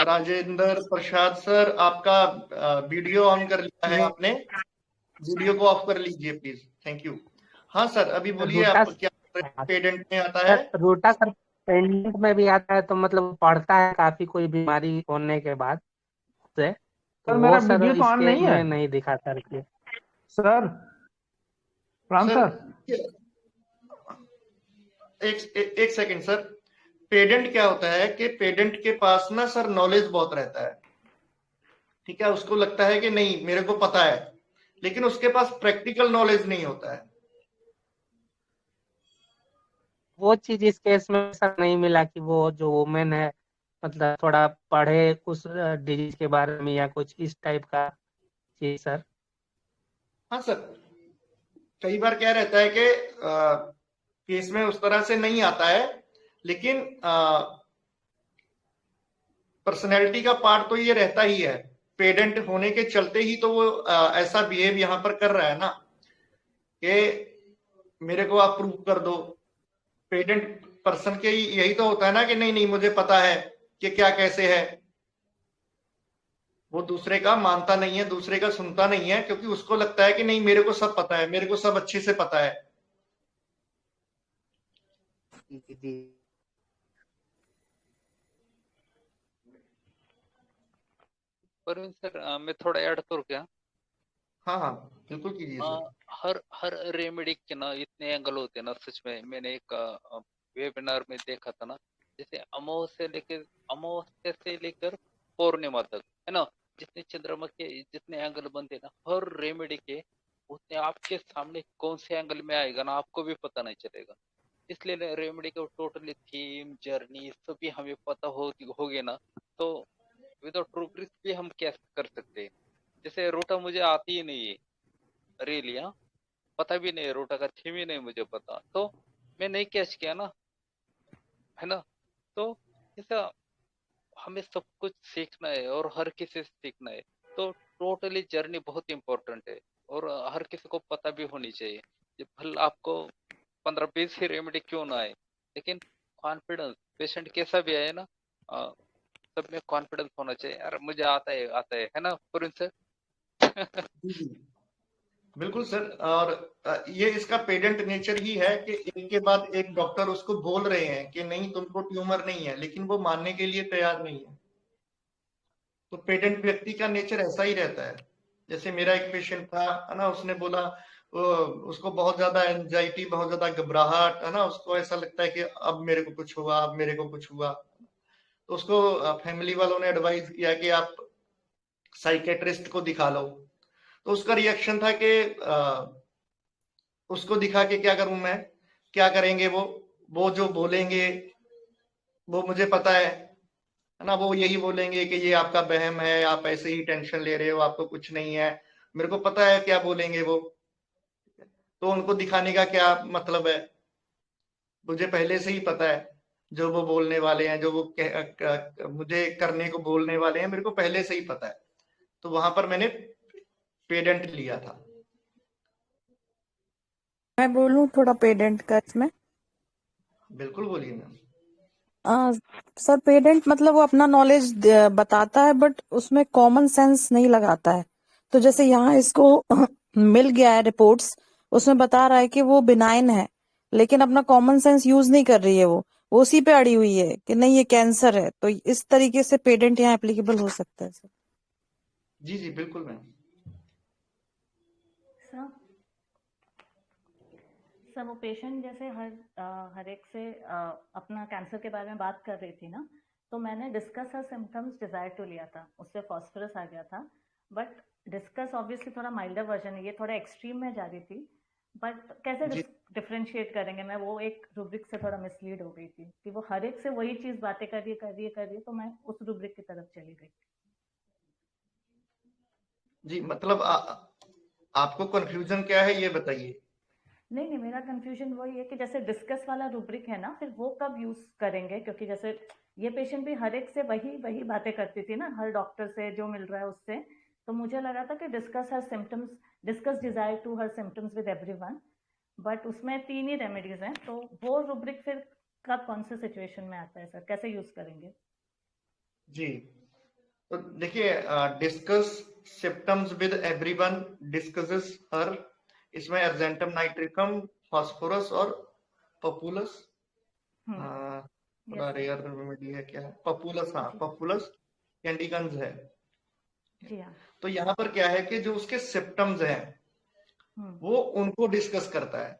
राजेंद्र प्रसाद सर, आपका वीडियो ऑन कर लिया है आपने, वीडियो को ऑफ कर लीजिए प्लीज। Thank you. हाँ सर, अभी बोलिए रूटा आप क्या पेडेंट में आता है? सर, रूटा सर पेंडेंट में भी आता है, तो मतलब पढ़ता है काफी कोई बीमारी होने के बाद से, तो सर मेरा वो सर वीडियो तो ऑन इसके नहीं है में नहीं दिखा सर के। सर राम सर सर एक सेकंड सर। पेडेंट क्या होता है कि पेडेंट के पास ना सर नॉलेज बहुत रहता है, ठीक है, उसको लगता है कि नहीं मेरे को पता है, लेकिन उसके पास प्रैक्टिकल नॉलेज नहीं होता है। वो चीज इस केस में सर नहीं मिला कि वो जो वुमेन है मतलब थोड़ा पढ़े उस डिजीज के बारे में या कुछ इस टाइप का चीज सर। हाँ सर, कई बार क्या रहता है कि केस में उस तरह से नहीं आता है, लेकिन पर्सनैलिटी का पार्ट तो ये रहता ही है। पेडेंट होने के चलते ही तो वो ऐसा बिहेव यहां पर कर रहा है ना कि मेरे को आप प्रूव कर दो। पेडेंट पर्सन के यही तो होता है ना कि नहीं नहीं मुझे पता है कि क्या कैसे है। वो दूसरे का मानता नहीं है, दूसरे का सुनता नहीं है, क्योंकि उसको लगता है कि नहीं मेरे को सब पता है, मेरे को सब अच्छे से पता है। परवीन सर, मैं थोड़ा ऐड करूँ क्या? हाँ हाँ बिल्कुल कीजिए सर। हर रेमेडी के ना इतने एंगल होते हैं ना, सच में। मैंने एक वेबिनार में देखा था ना, जैसे अमावस्या से लेकर पौर्णिमा तक, है ना, जितने चंद्रमा के जितने एंगल बनते हैं ना, हर रेमेडी के उतने आपके सामने कौन से एंगल में आएगा ना, आपको भी पता नहीं चलेगा। इसलिए रेमेडी का टोटली थीम जर्नी सभी हमें पता होगे ना, तो विदाउट रूब्रिक्स भी हम क्या कर सकते हैं। जैसे रोटा मुझे आती ही नहीं है रियली, हाँ, पता भी नहीं है, रोटा का थीम ही नहीं मुझे पता, तो मैं नहीं कैच किया ना, है ना। तो ऐसा हमें सब कुछ सीखना है और हर किसी से सीखना है, तो टोटली जर्नी बहुत इंपॉर्टेंट है और हर किसी को पता भी होनी चाहिए। भले आपको 15-20 ही रेमेडी क्यों ना आए, लेकिन कॉन्फिडेंस पेशेंट कैसा भी आए ना, सब में कॉन्फिडेंस होना चाहिए, यार मुझे आता है ना पुरिन सर। बिल्कुल सर। और ये इसका पेडेंट नेचर ही है कि एक के बाद एक डॉक्टर उसको बोल रहे हैं कि नहीं तुमको ट्यूमर नहीं है, लेकिन वो मानने के लिए तैयार नहीं है। तो पेडेंट व्यक्ति का नेचर ऐसा ही रहता है। जैसे मेरा एक पेशेंट था, है ना, उसने बोला उसको बहुत ज्यादा एंजाइटी, बहुत ज्यादा घबराहट, है ना, उसको ऐसा लगता है कि अब मेरे को कुछ हुआ, अब मेरे को कुछ हुआ। तो उसको फैमिली वालों ने एडवाइस किया कि आप साइकेट्रिस्ट को दिखा लो। तो उसका रिएक्शन था कि उसको दिखा के क्या करूं मैं, क्या करेंगे वो जो बोलेंगे वो मुझे पता है ना, वो यही बोलेंगे कि ये आपका वहम है, आप ऐसे ही टेंशन ले रहे हो, आपको कुछ नहीं है। मेरे को पता है क्या बोलेंगे वो, तो उनको दिखाने का क्या मतलब है। मुझे पहले से ही पता है जो वो बोलने वाले हैं, जो वो मुझे करने को बोलने वाले हैं, मेरे को पहले से ही पता है। तो वहां पर मैंने पेडेंट लिया था। मैं बोलूं थोड़ा पेडेंट का इसमें? बिल्कुल बोलिए मैम। सर पेडेंट मतलब वो अपना नॉलेज बताता है, बट उसमें कॉमन सेंस नहीं लगाता है। तो जैसे यहाँ इसको मिल गया है रिपोर्ट्स, उसमें बता रहा है कि वो बिनाइन है, लेकिन अपना कॉमन सेंस यूज नहीं कर रही है। वो उसी पे अड़ी हुई है कि नहीं ये कैंसर है। तो इस तरीके से पेडेंट यहाँ एप्लीकेबल हो सकता है सर। जी जी बिल्कुल मैम। सर वो पेशेंट जैसे हर एक से अपना कैंसर के बारे में बात कर रही थी ना, तो मैंने discuss her symptoms desire to लिया था, उससे फॉस्फोरस आ गया था। बट डिस्कस ऑब्वियसली थोड़ा माइल्डर वर्जन है, ये थोड़ा एक्सट्रीम में जा रही थी। बट कैसे डिफरेंशिएट करेंगे? मैं वो एक रूब्रिक से थोड़ा मिसलीड हो गई थी कि वो हर एक से वही चीज बातें कर रही है, तो मैं उस रूब्रिक की तरफ चली गई। जी मतलब आपको कंफ्यूजन क्या है ये बताइए। नहीं, मेरा कंफ्यूजन वही है कि जैसे डिस्कस वाला रूब्रिक है ना, फिर वो कब यूज करेंगे? क्योंकि जैसे ये पेशेंट भी हर एक से वही बातें करती थी ना, हर डॉक्टर से जो मिल रहा है उससे। तो मुझे लगा था कि discuss her symptoms, discuss desire to her symptoms with everyone, but उसमें 3 ही रेमेडीज हैं। तो वो रूब्रिक फिर कब कौन से सिचुएशन में आता है सर, कैसे यूज करेंगे? जी तो देखिए, discuss symptoms with everyone, discusses her, इसमें अर्जेंटम नाइट्रिकम, फास्फोरस और पपूलस, थोड़ा रेयर रेमेडी है, क्या है पपूलस, हाँ पपूलस कैंडिकन्स है। जी हाँ। तो यहाँ पर क्या है कि जो उसके सिम्टम्स हैं वो उनको डिस्कस करता है।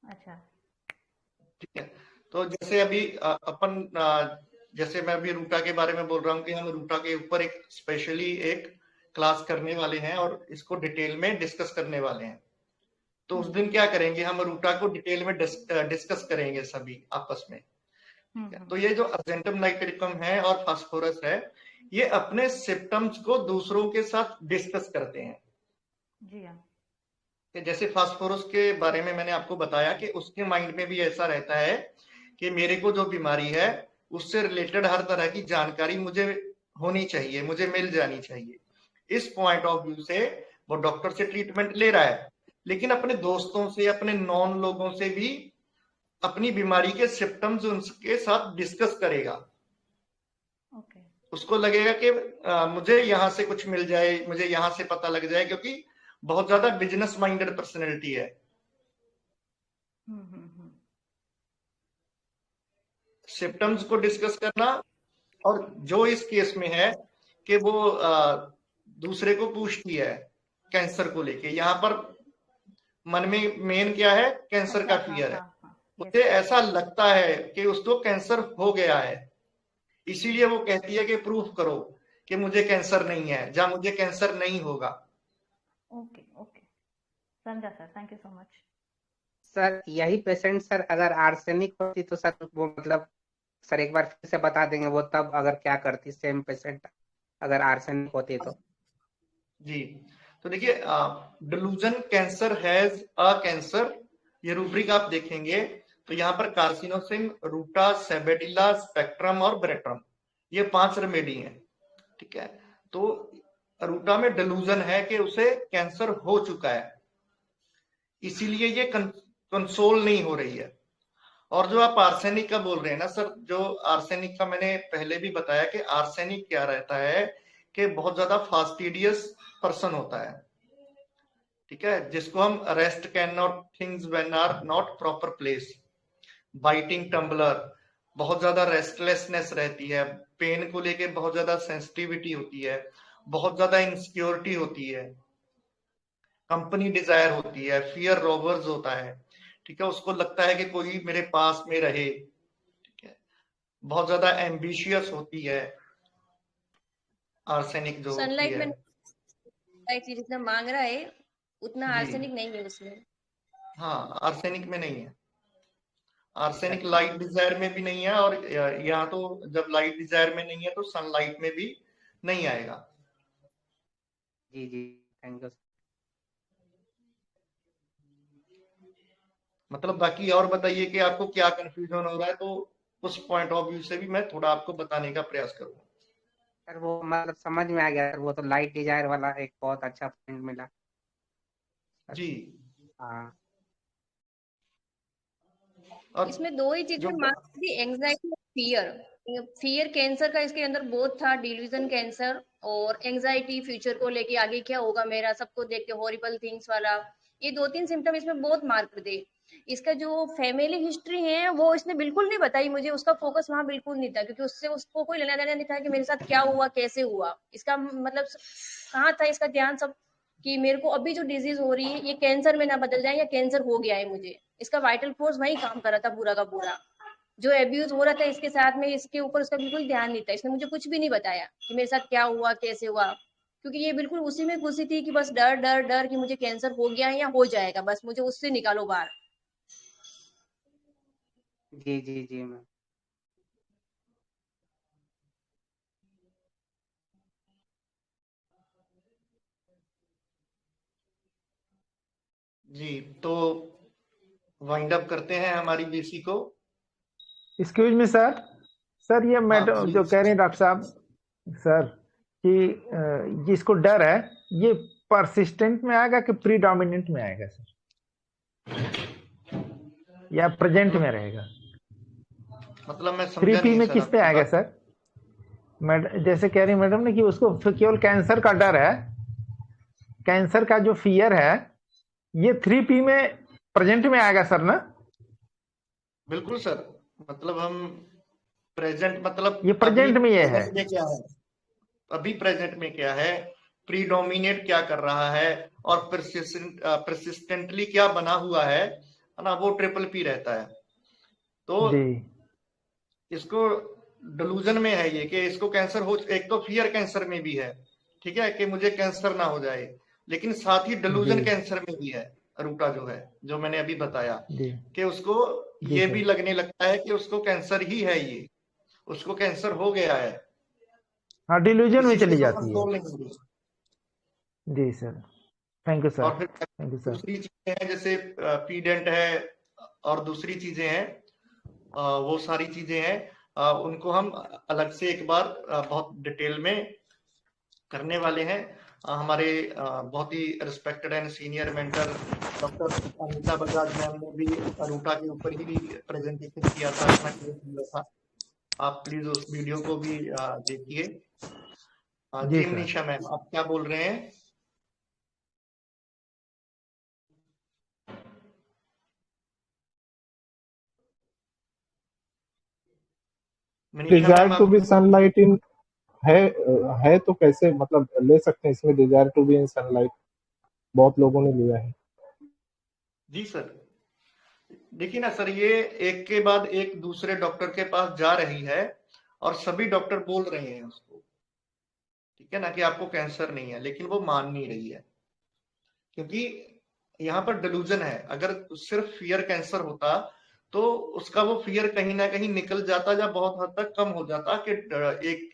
अच्छा। ठीक है, तो जैसे अभी अपन जैसे मैं अभी रूटा के बारे में बोल रहा हूँ कि हम रूटा के ऊपर एक स्पेशली एक क्लास करने वाले हैं और इसको डिटेल में डिस्कस करने वाले हैं। तो उस दिन क्या करेंगे, हम रूटा को डिटेल में डिस्कस करेंगे सभी आपस में। तो ये जो अर्जेंटम नाइट्रिकम है और फास्फोरस है, ये अपने सिम्टम्स को दूसरों के साथ डिस्कस करते हैं। जी हाँ। कि जैसे फास्फोरस के बारे में मैंने आपको बताया कि उसके माइंड में भी ऐसा रहता है कि मेरे को जो बीमारी है उससे रिलेटेड हर तरह की जानकारी मुझे होनी चाहिए, मुझे मिल जानी चाहिए। इस पॉइंट ऑफ व्यू से वो डॉक्टर से ट्रीटमेंट ले रहा है, लेकिन अपने दोस्तों से, अपने नॉन लोगों से भी अपनी बीमारी के सिम्टम्स उनके साथ डिस्कस करेगा। ओके। उसको लगेगा कि मुझे यहाँ से कुछ मिल जाए, मुझे यहाँ से पता लग जाए, क्योंकि बहुत ज्यादा बिजनेस माइंडेड पर्सनैलिटी है। सिम्टम्स को डिस्कस करना, और जो इस केस में है कि वो दूसरे को पूछती है कैंसर को लेके। यहाँ पर मन में मेन क्या है, कैंसर का फियर है। उसे ऐसा लगता है कि उसको कैंसर हो गया है, इसीलिए वो कहती है कि प्रूफ करो कि मुझे कैंसर नहीं है, या मुझे कैंसर नहीं होगा। ओके ओके, समझा sir, thank you so much. Sir यही पेशेंट सर अगर आर्सेनिक होती तो सर वो मतलब सर एक बार फिर से बता देंगे वो तब अगर क्या करती, सेम पेशेंट अगर आर्सेनिक होती तो? जी, तो देखिए, delusion cancer has a cancer, ये रूब्रिक आप देखेंगे तो यहाँ पर कार्सिनोसिन, रूटा, सेबेडिला, स्पेक्ट्रम और ब्रेट्रम, ये 5 रेमेडी हैं। ठीक है, तो रूटा में डिलूजन है कि उसे कैंसर हो चुका है, इसीलिए ये कंसोल नहीं हो रही है। और जो आप आर्सेनिक का बोल रहे हैं ना सर, जो आर्सेनिक का मैंने पहले भी बताया कि आर्सेनिक क्या रहता है कि बहुत ज्यादा फास्टिडियस पर्सन होता है। ठीक है, जिसको हम rest can not things when are not proper place, biting tumbler, बहुत ज्यादा रेस्टलेसनेस रहती है, पेन को लेके बहुत ज्यादा सेंसिटिविटी होती है, बहुत ज्यादा इनसिक्योरिटी होती है, कंपनी डिजायर होती है, फियर रोवर्स होता है। ठीक है, उसको लगता है कि कोई मेरे पास में रहे। ठीक है, बहुत ज्यादा एम्बिशियस होती है आर्सेनिक जो होती सनलाइट है। में जितना मांग रहा है उतना जी, आर्सेनिक नहीं है उसमें। हाँ, आर्सेनिक में नहीं है। आर्सेनिक लाइट डिजायर में भी नहीं है, और यहाँ तो जब लाइट डिजायर में नहीं है तो सनलाइट में भी नहीं आएगा। जी जी, थैंक यू। मतलब बाकी और बताइए कि आपको क्या कंफ्यूजन हो रहा है, तो उस पॉइंट ऑफ व्यू से भी मैं थोड़ा आपको बताने का प्रयास करूंगा। सर वो मतलब समझ में आ गया सर, वो तो लाइट डिजायर वाला एक बहुत अच्छा पॉइंट मिला जी। हाँ। और इसमें 2 ही चीजें मार्क्स थी, एंजाइटी और फियर। फियर कैंसर का इसके अंदर बहुत था, डिल्यूजन कैंसर, और एंजाइटी फ्यूचर को लेके आगे क्या होगा मेरा, सबको देख के हॉरिबल थिंग्स वाला, ये 2-3 सिम्टम इसमें बहुत मार्क थे। इसका जो फैमिली हिस्ट्री है वो इसने बिल्कुल नहीं बताई मुझे, उसका फोकस वहां बिल्कुल नहीं था, क्योंकि उससे उसको कोई लेना देना नहीं था कि मेरे साथ क्या हुआ, कैसे हुआ। इसका मतलब कहाँ था इसका ध्यान सब कि मेरे को अभी जो डिजीज हो रही है ये कैंसर में ना बदल जाए, या कैंसर हो गया है मुझे। इसका वाइटल फोर्स वही काम कर रहा था पूरा का पूरा। जो एब्यूज हो रहा था इसके साथ में, इसके ऊपर उसका बिल्कुल ध्यान नहीं था। इसने मुझे कुछ भी नहीं बताया कि मेरे साथ क्या हुआ, कैसे हुआ, क्योंकि ये बिल्कुल उसी में घुसी थी कि बस डर डर डर कि मुझे कैंसर हो गया है या हो जाएगा, बस मुझे उससे निकालो बाहर। जी जी जी मैम। जी, तो वाइंड अप करते हैं हमारी बीसी को। एक्सक्यूज मी सर, सर ये मैडम जो कह रहे हैं डॉक्टर साहब सर कि जिसको डर है ये परसिस्टेंट में आएगा कि प्रीडोमिनेंट में आएगा सर, या प्रेजेंट में रहेगा? मतलब मैं समझा 3P नहीं में सर किस पे आपकी आएगा बात। सर? जैसे कह रही मैडम ने कि उसको केवल कैंसर का डर है, कैंसर का जो फियर है ये 3P में प्रेजेंट में आएगा सर ना? बिल्कुल सर, मतलब हम प्रेजेंट मतलब ये प्रेजेंट में ये है। present में क्या है, अभी प्रेजेंट में क्या है, प्रीडोमिनेट क्या कर रहा है और परसिस्टेंटली क्या बना हुआ है ना, वो ट्रिपल पी रहता है। तो इसको डिलूजन में है ये कि इसको कैंसर हो, एक तो फियर कैंसर में भी है, ठीक है, कि मुझे कैंसर ना हो जाए, लेकिन साथ ही डिलूजन कैंसर में भी है रूटा जो है, जो मैंने अभी बताया कि उसको ये भी लगने लगता है कि उसको कैंसर ही है, ये उसको कैंसर हो गया है। हाँ, डिल्यूजन में चली जाती है। कंट्रोल नहीं हो रही। जी सर, थैंक यू सर। और फिर थैंक यू सर। दूसरी चीजें हैं जैसे पीडेंट है और दूसरी चीजें हैं, वो सारी चीजें हैं, उनको हम अलग से एक बार बहुत डिटेल में करने वाले हैं। हमारे बहुत ही respected and senior mentor doctor Anita Bajaj ma'am ने भी रूटा के ऊपर ही प्रेजेंटेशन किया था, अपना केस दिया था। आप प्लीज उस वीडियो को भी देखिए। जी मनीषा मैम, आप क्या बोल रहे हैं? Desire to be sunlight in है तो कैसे मतलब ले सकते हैं इसमें desire to be in sunlight? बहुत लोगों ने लिया है। जी सर, देखिए ना सर, ये एक के बाद एक दूसरे डॉक्टर के पास जा रही है और सभी डॉक्टर बोल रहे हैं उसको, ठीक है ना, कि आपको कैंसर नहीं है, लेकिन वो मान नहीं रही है क्योंकि यहाँ पर डिलूजन है। अगर सिर्फ फियर कैंसर होता तो उसका वो फियर कहीं ना कहीं निकल जाता या बहुत हद तक कम हो जाता कि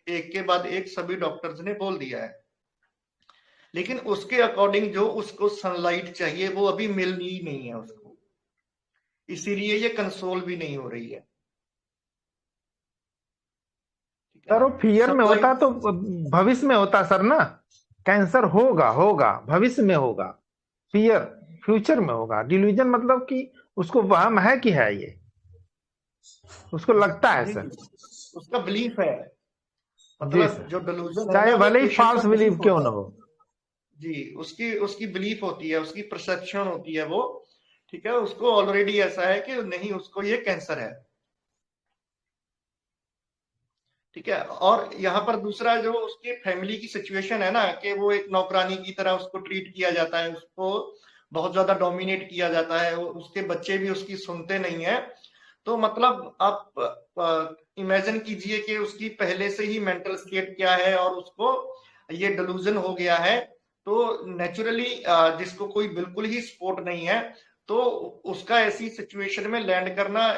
एक के बाद एक सभी डॉक्टर्स ने बोल दिया है, लेकिन उसके अकॉर्डिंग जो उसको सनलाइट चाहिए वो अभी मिल ही नहीं है उसको, इसीलिए ये कंसोल भी नहीं हो रही है। सर वो फियर में होता तो भविष्य में होता सर ना, कैंसर होगा भविष्य में होगा, फियर फ्यूचर में होगा। डिल्यूजन मतलब कि उसको वहम है कि है, ये उसको लगता है सर, उसका बिलीफ है, मतलब जो डिल्यूजन है चाहे भले ही फॉल्स बिलीफ क्यों ना हो। जी, उसकी बिलीफ होती है, उसकी परसेप्शन होती है वो, ठीक है, उसको ऑलरेडी ऐसा है कि नहीं उसको ये कैंसर है, ठीक है। और यहाँ पर दूसरा जो उसके फैमिली की सिचुएशन है ना, कि वो एक नौकरानी की तरह उसको ट्रीट किया जाता है, उसको बहुत ज्यादा डोमिनेट किया जाता है, उसके बच्चे भी उसकी सुनते नहीं है। तो मतलब आप इमेजिन कीजिए कि उसकी पहले से ही मेंटल स्टेट क्या है और उसको ये डिल्यूजन हो गया है। तो नेचुरली जिसको कोई बिल्कुल ही सपोर्ट नहीं है तो उसका ऐसी सिचुएशन में लैंड करना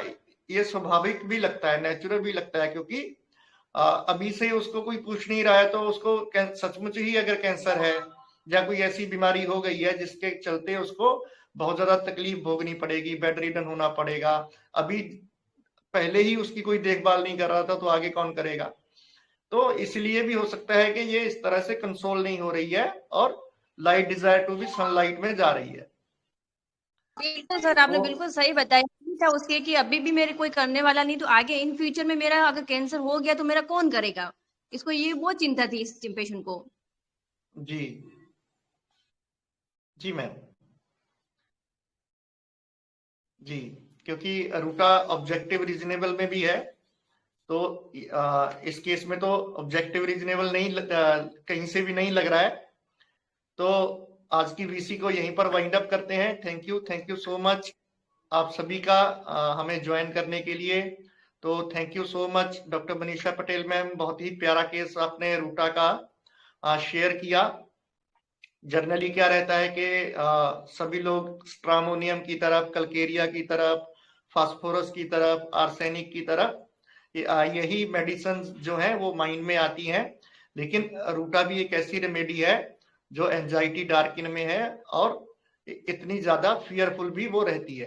ये स्वाभाविक भी लगता है, नेचुरल भी लगता है, क्योंकि अभी से उसको कोई पूछ नहीं रहा है तो उसको सचमुच ही अगर कैंसर है या कोई ऐसी बीमारी हो गई है जिसके चलते उसको बहुत ज्यादा तकलीफ भोगनी पड़ेगी, बेड रिडन होना पड़ेगा, अभी पहले ही उसकी कोई देखभाल नहीं कर रहा था तो आगे कौन करेगा। तो इसलिए भी हो सकता है कि ये इस तरह से कंसोल नहीं हो रही है और light desire to be sunlight में जा रही है। बिल्कुल सर, आपने बिल्कुल सही बताया था उसके कि अभी भी मेरे कोई करने वाला नहीं, तो आगे इन फ्यूचर में मेरा अगर कैंसर हो गया तो मेरा कौन करेगा, इसको ये बहुत चिंता थी इस पेशेंट को। जी जी मैम, जी, क्योंकि रूटा ऑब्जेक्टिव रीजनेबल में भी है, तो इस केस में तो ऑब्जेक्टिव रीजनेबल नहीं कहीं से भी नहीं लग रहा है। तो आज की वीसी को यहीं पर वाइंड अप करते हैं। थैंक यू सो मच आप सभी का हमें ज्वाइन करने के लिए। तो thank you so much doctor Manisha Patel ma'am, बहुत ही प्यारा केस आपने रूटा का शेयर किया। जनरली क्या रहता है कि सभी लोग स्ट्रामोनियम की तरफ, कलकेरिया की तरफ, फास्फोरस की तरफ, आर्सेनिक की तरफ, यही मेडिसिन जो है वो माइंड में आती हैं, लेकिन रूटा भी एक ऐसी रेमेडी है जो एंजाइटी डार्किन में है और इतनी ज्यादा फियरफुल भी वो रहती है,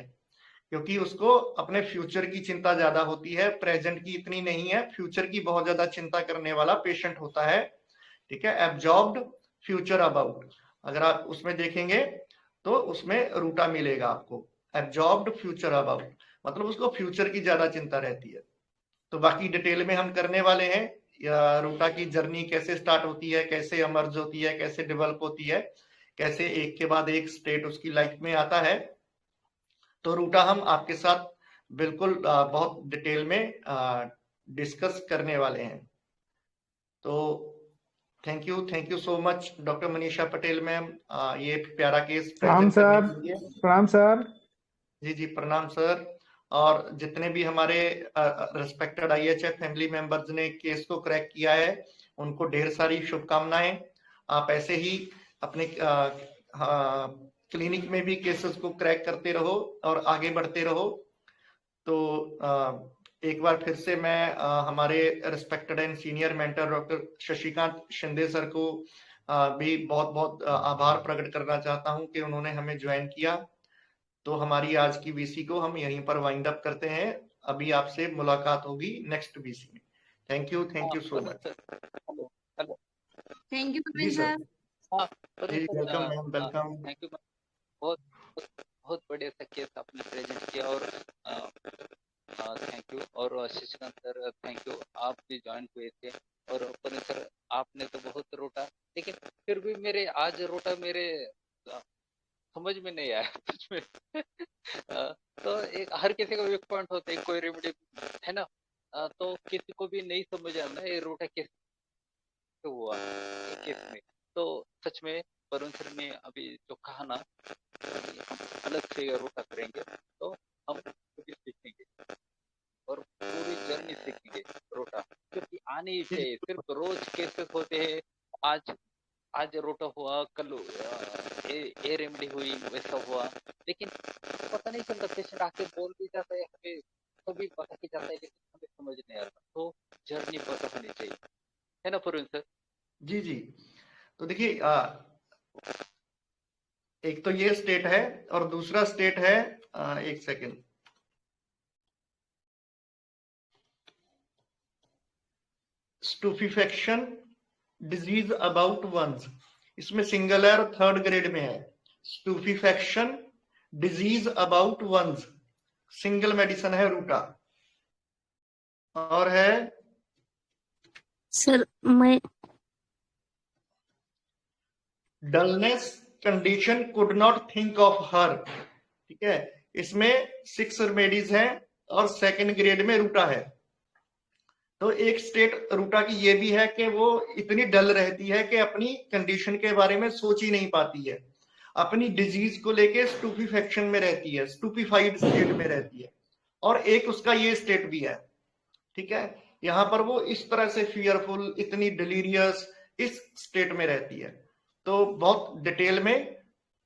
क्योंकि उसको अपने फ्यूचर की चिंता ज्यादा होती है, प्रेजेंट की इतनी नहीं है, फ्यूचर की बहुत ज्यादा चिंता करने वाला पेशेंट होता है, ठीक है। एब्जॉर्ब्ड फ्यूचर अबाउट, अगर आप उसमें देखेंगे तो उसमें रूटा मिलेगा आपको, एब्जॉर्ब्ड फ्यूचर अबाउट, मतलब उसको फ्यूचर की ज्यादा चिंता रहती है। तो बाकी डिटेल में हम करने वाले हैं, रूटा की जर्नी कैसे स्टार्ट होती है, कैसे इमर्ज होती है, कैसे डेवलप होती है, कैसे एक के बाद एक स्टेट उसकी लाइफ में आता है। तो रूटा हम आपके साथ बिल्कुल बहुत डिटेल में डिस्कस करने वाले हैं। तो thank you so much doctor Manisha Patel ma'am, ये प्यारा केस प्रणाम प्रेजेंट करने सर। के लिए। प्रणाम सर। जी प्रणाम सर। और जितने भी हमारे रिस्पेक्टेड IHF फैमिली मेंबर्स ने केस को क्रैक किया है, उनको ढेर सारी शुभकामनाएं। आप ऐसे ही अपने क्लिनिक में भी केसेस को क्रैक करते रहो और आगे बढ़ते रहो। तो एक बार फिर से मैं हमारे respected and senior mentor doctor Shashikant Shinde sir को भी बहुत बहुत आभार प्रकट करना चाहता हूं कि उन्होंने हमें ज्वाइन किया। तो हमारी आज की VC को हम यहीं पर वाइंड अप करते हैं। अभी आपसे मुलाकात होगी नेक्स्ट VC में। Thank you so much. Thank you जी सर। जी welcome ma'am, welcome. Thank you. बहुत बहुत बढ़िया सा केस आपने प्रेजेंट किया और थैंक यू। और शशिकांत सर थैंक यू, आप भी ज्वाइन हुए थे। और पुनीत सर आपने तो बहुत रोटा, लेकिन फिर भी मेरे आज रोटा मेरे समझ में नहीं आया कुछ में। तो एक हर किसी का एक पॉइंट होता है, कोई रेमेडी है ना। तो किसी को भी नहीं समझ आना ये रोटा कैसे हुआ केस में। तो सच में वरुण सर ने अभी जो कहा ना, अलग से रोटा करेंगे तो हम भी सीखेंगे और पूरी जर्नी सीखेंगे रोटा, क्योंकि आनी ही चाहिए। सिर्फ रोज केसेस होते हैं, आज रोटा हुआ, कल ए रेमेडी हुई, वैसा हुआ, लेकिन पता नहीं चलता। पेशेंट आके बोल भी जाता है, हमें सभी पता ही जाता है, लेकिन हमें समझ नहीं आता। तो जर्नी पता होनी चाहिए, है ना प्रवीण सर? जी। तो देखिए, एक तो ये स्टेट है और दूसरा स्टेट है, एक second, stupefaction disease about once. इसमें सिंगल है और थर्ड ग्रेड में है। Stupefaction disease about once, single medicine है रूटा। और है सर मैं dullness condition could not think of her. ठीक है, इसमें 6 रेमेडीज हैं और सेकंड ग्रेड में रूटा है। तो एक स्टेट रूटा की ये भी है कि वो इतनी डल रहती है कि अपनी कंडीशन के बारे में सोच ही नहीं पाती है, अपनी डिजीज को लेके स्टूफिफेक्शन में रहती है, स्टूफिफाइड स्टेट में रहती है। और एक उसका ये स्टेट भी है। ठीक है, यहां पर वो इस तरह से फियरफुल, इतनी डिलीरियस इस स्टेट में रहती है। तो बहुत डिटेल में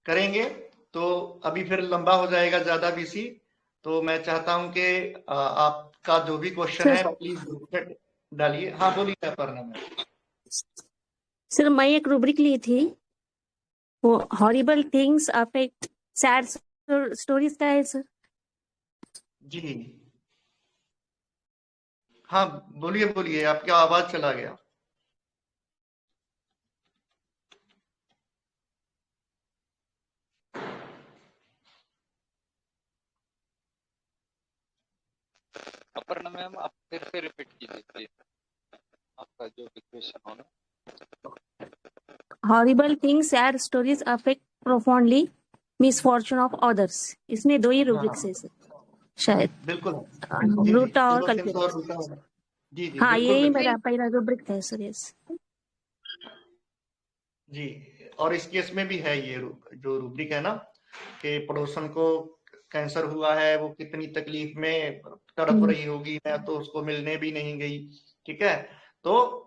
करेंगे, तो अभी फिर लंबा हो जाएगा ज्यादा VC। तो मैं चाहता हूं कि आपका जो भी क्वेश्चन है प्लीज ग्रुप में डालिए। हाँ बोलिए अपर्णा मैम। सर मैं एक रूब्रिक ली थी, वो horrible things affect sad stories का है सर। जी हाँ बोलिए, आपका आवाज चला गया। अपर्णा मैम आप फिर से रिपीट कीजिए प्लीज, आपका जो भी क्वेश्चन हो ना। Horrible things sad stories affect profoundly misfortune of others. इसमें 2 ही रूब्रिक्स है सर शायद, बिल्कुल। रूटा और कल्पित। जी हाँ बिल्कुल, यही मेरा पहला रूब्रिक था सर। यस जी। और इस केस में भी है ये जो रूब्रिक है ना, कि पड़ोसन को कैंसर हुआ है, वो कितनी तकलीफ में तड़प रही होगी, मैं तो उसको मिलने भी नहीं गई। ठीक है, तो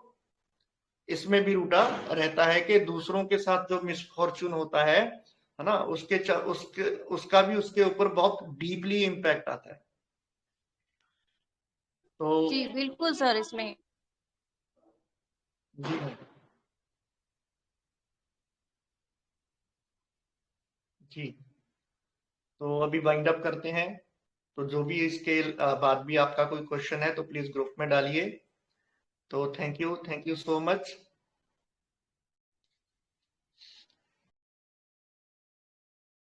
इसमें भी रूटा रहता है कि दूसरों के साथ जो मिसफॉर्चून होता है ना, उसका भी उसके ऊपर बहुत डीपली इम्पैक्ट आता है। तो जी बिल्कुल सर, इसमें जी तो अभी वाइंड अप करते हैं। तो जो भी इसके बाद भी आपका कोई क्वेश्चन है तो प्लीज ग्रुप में डालिए। तो थैंक यू सो मच।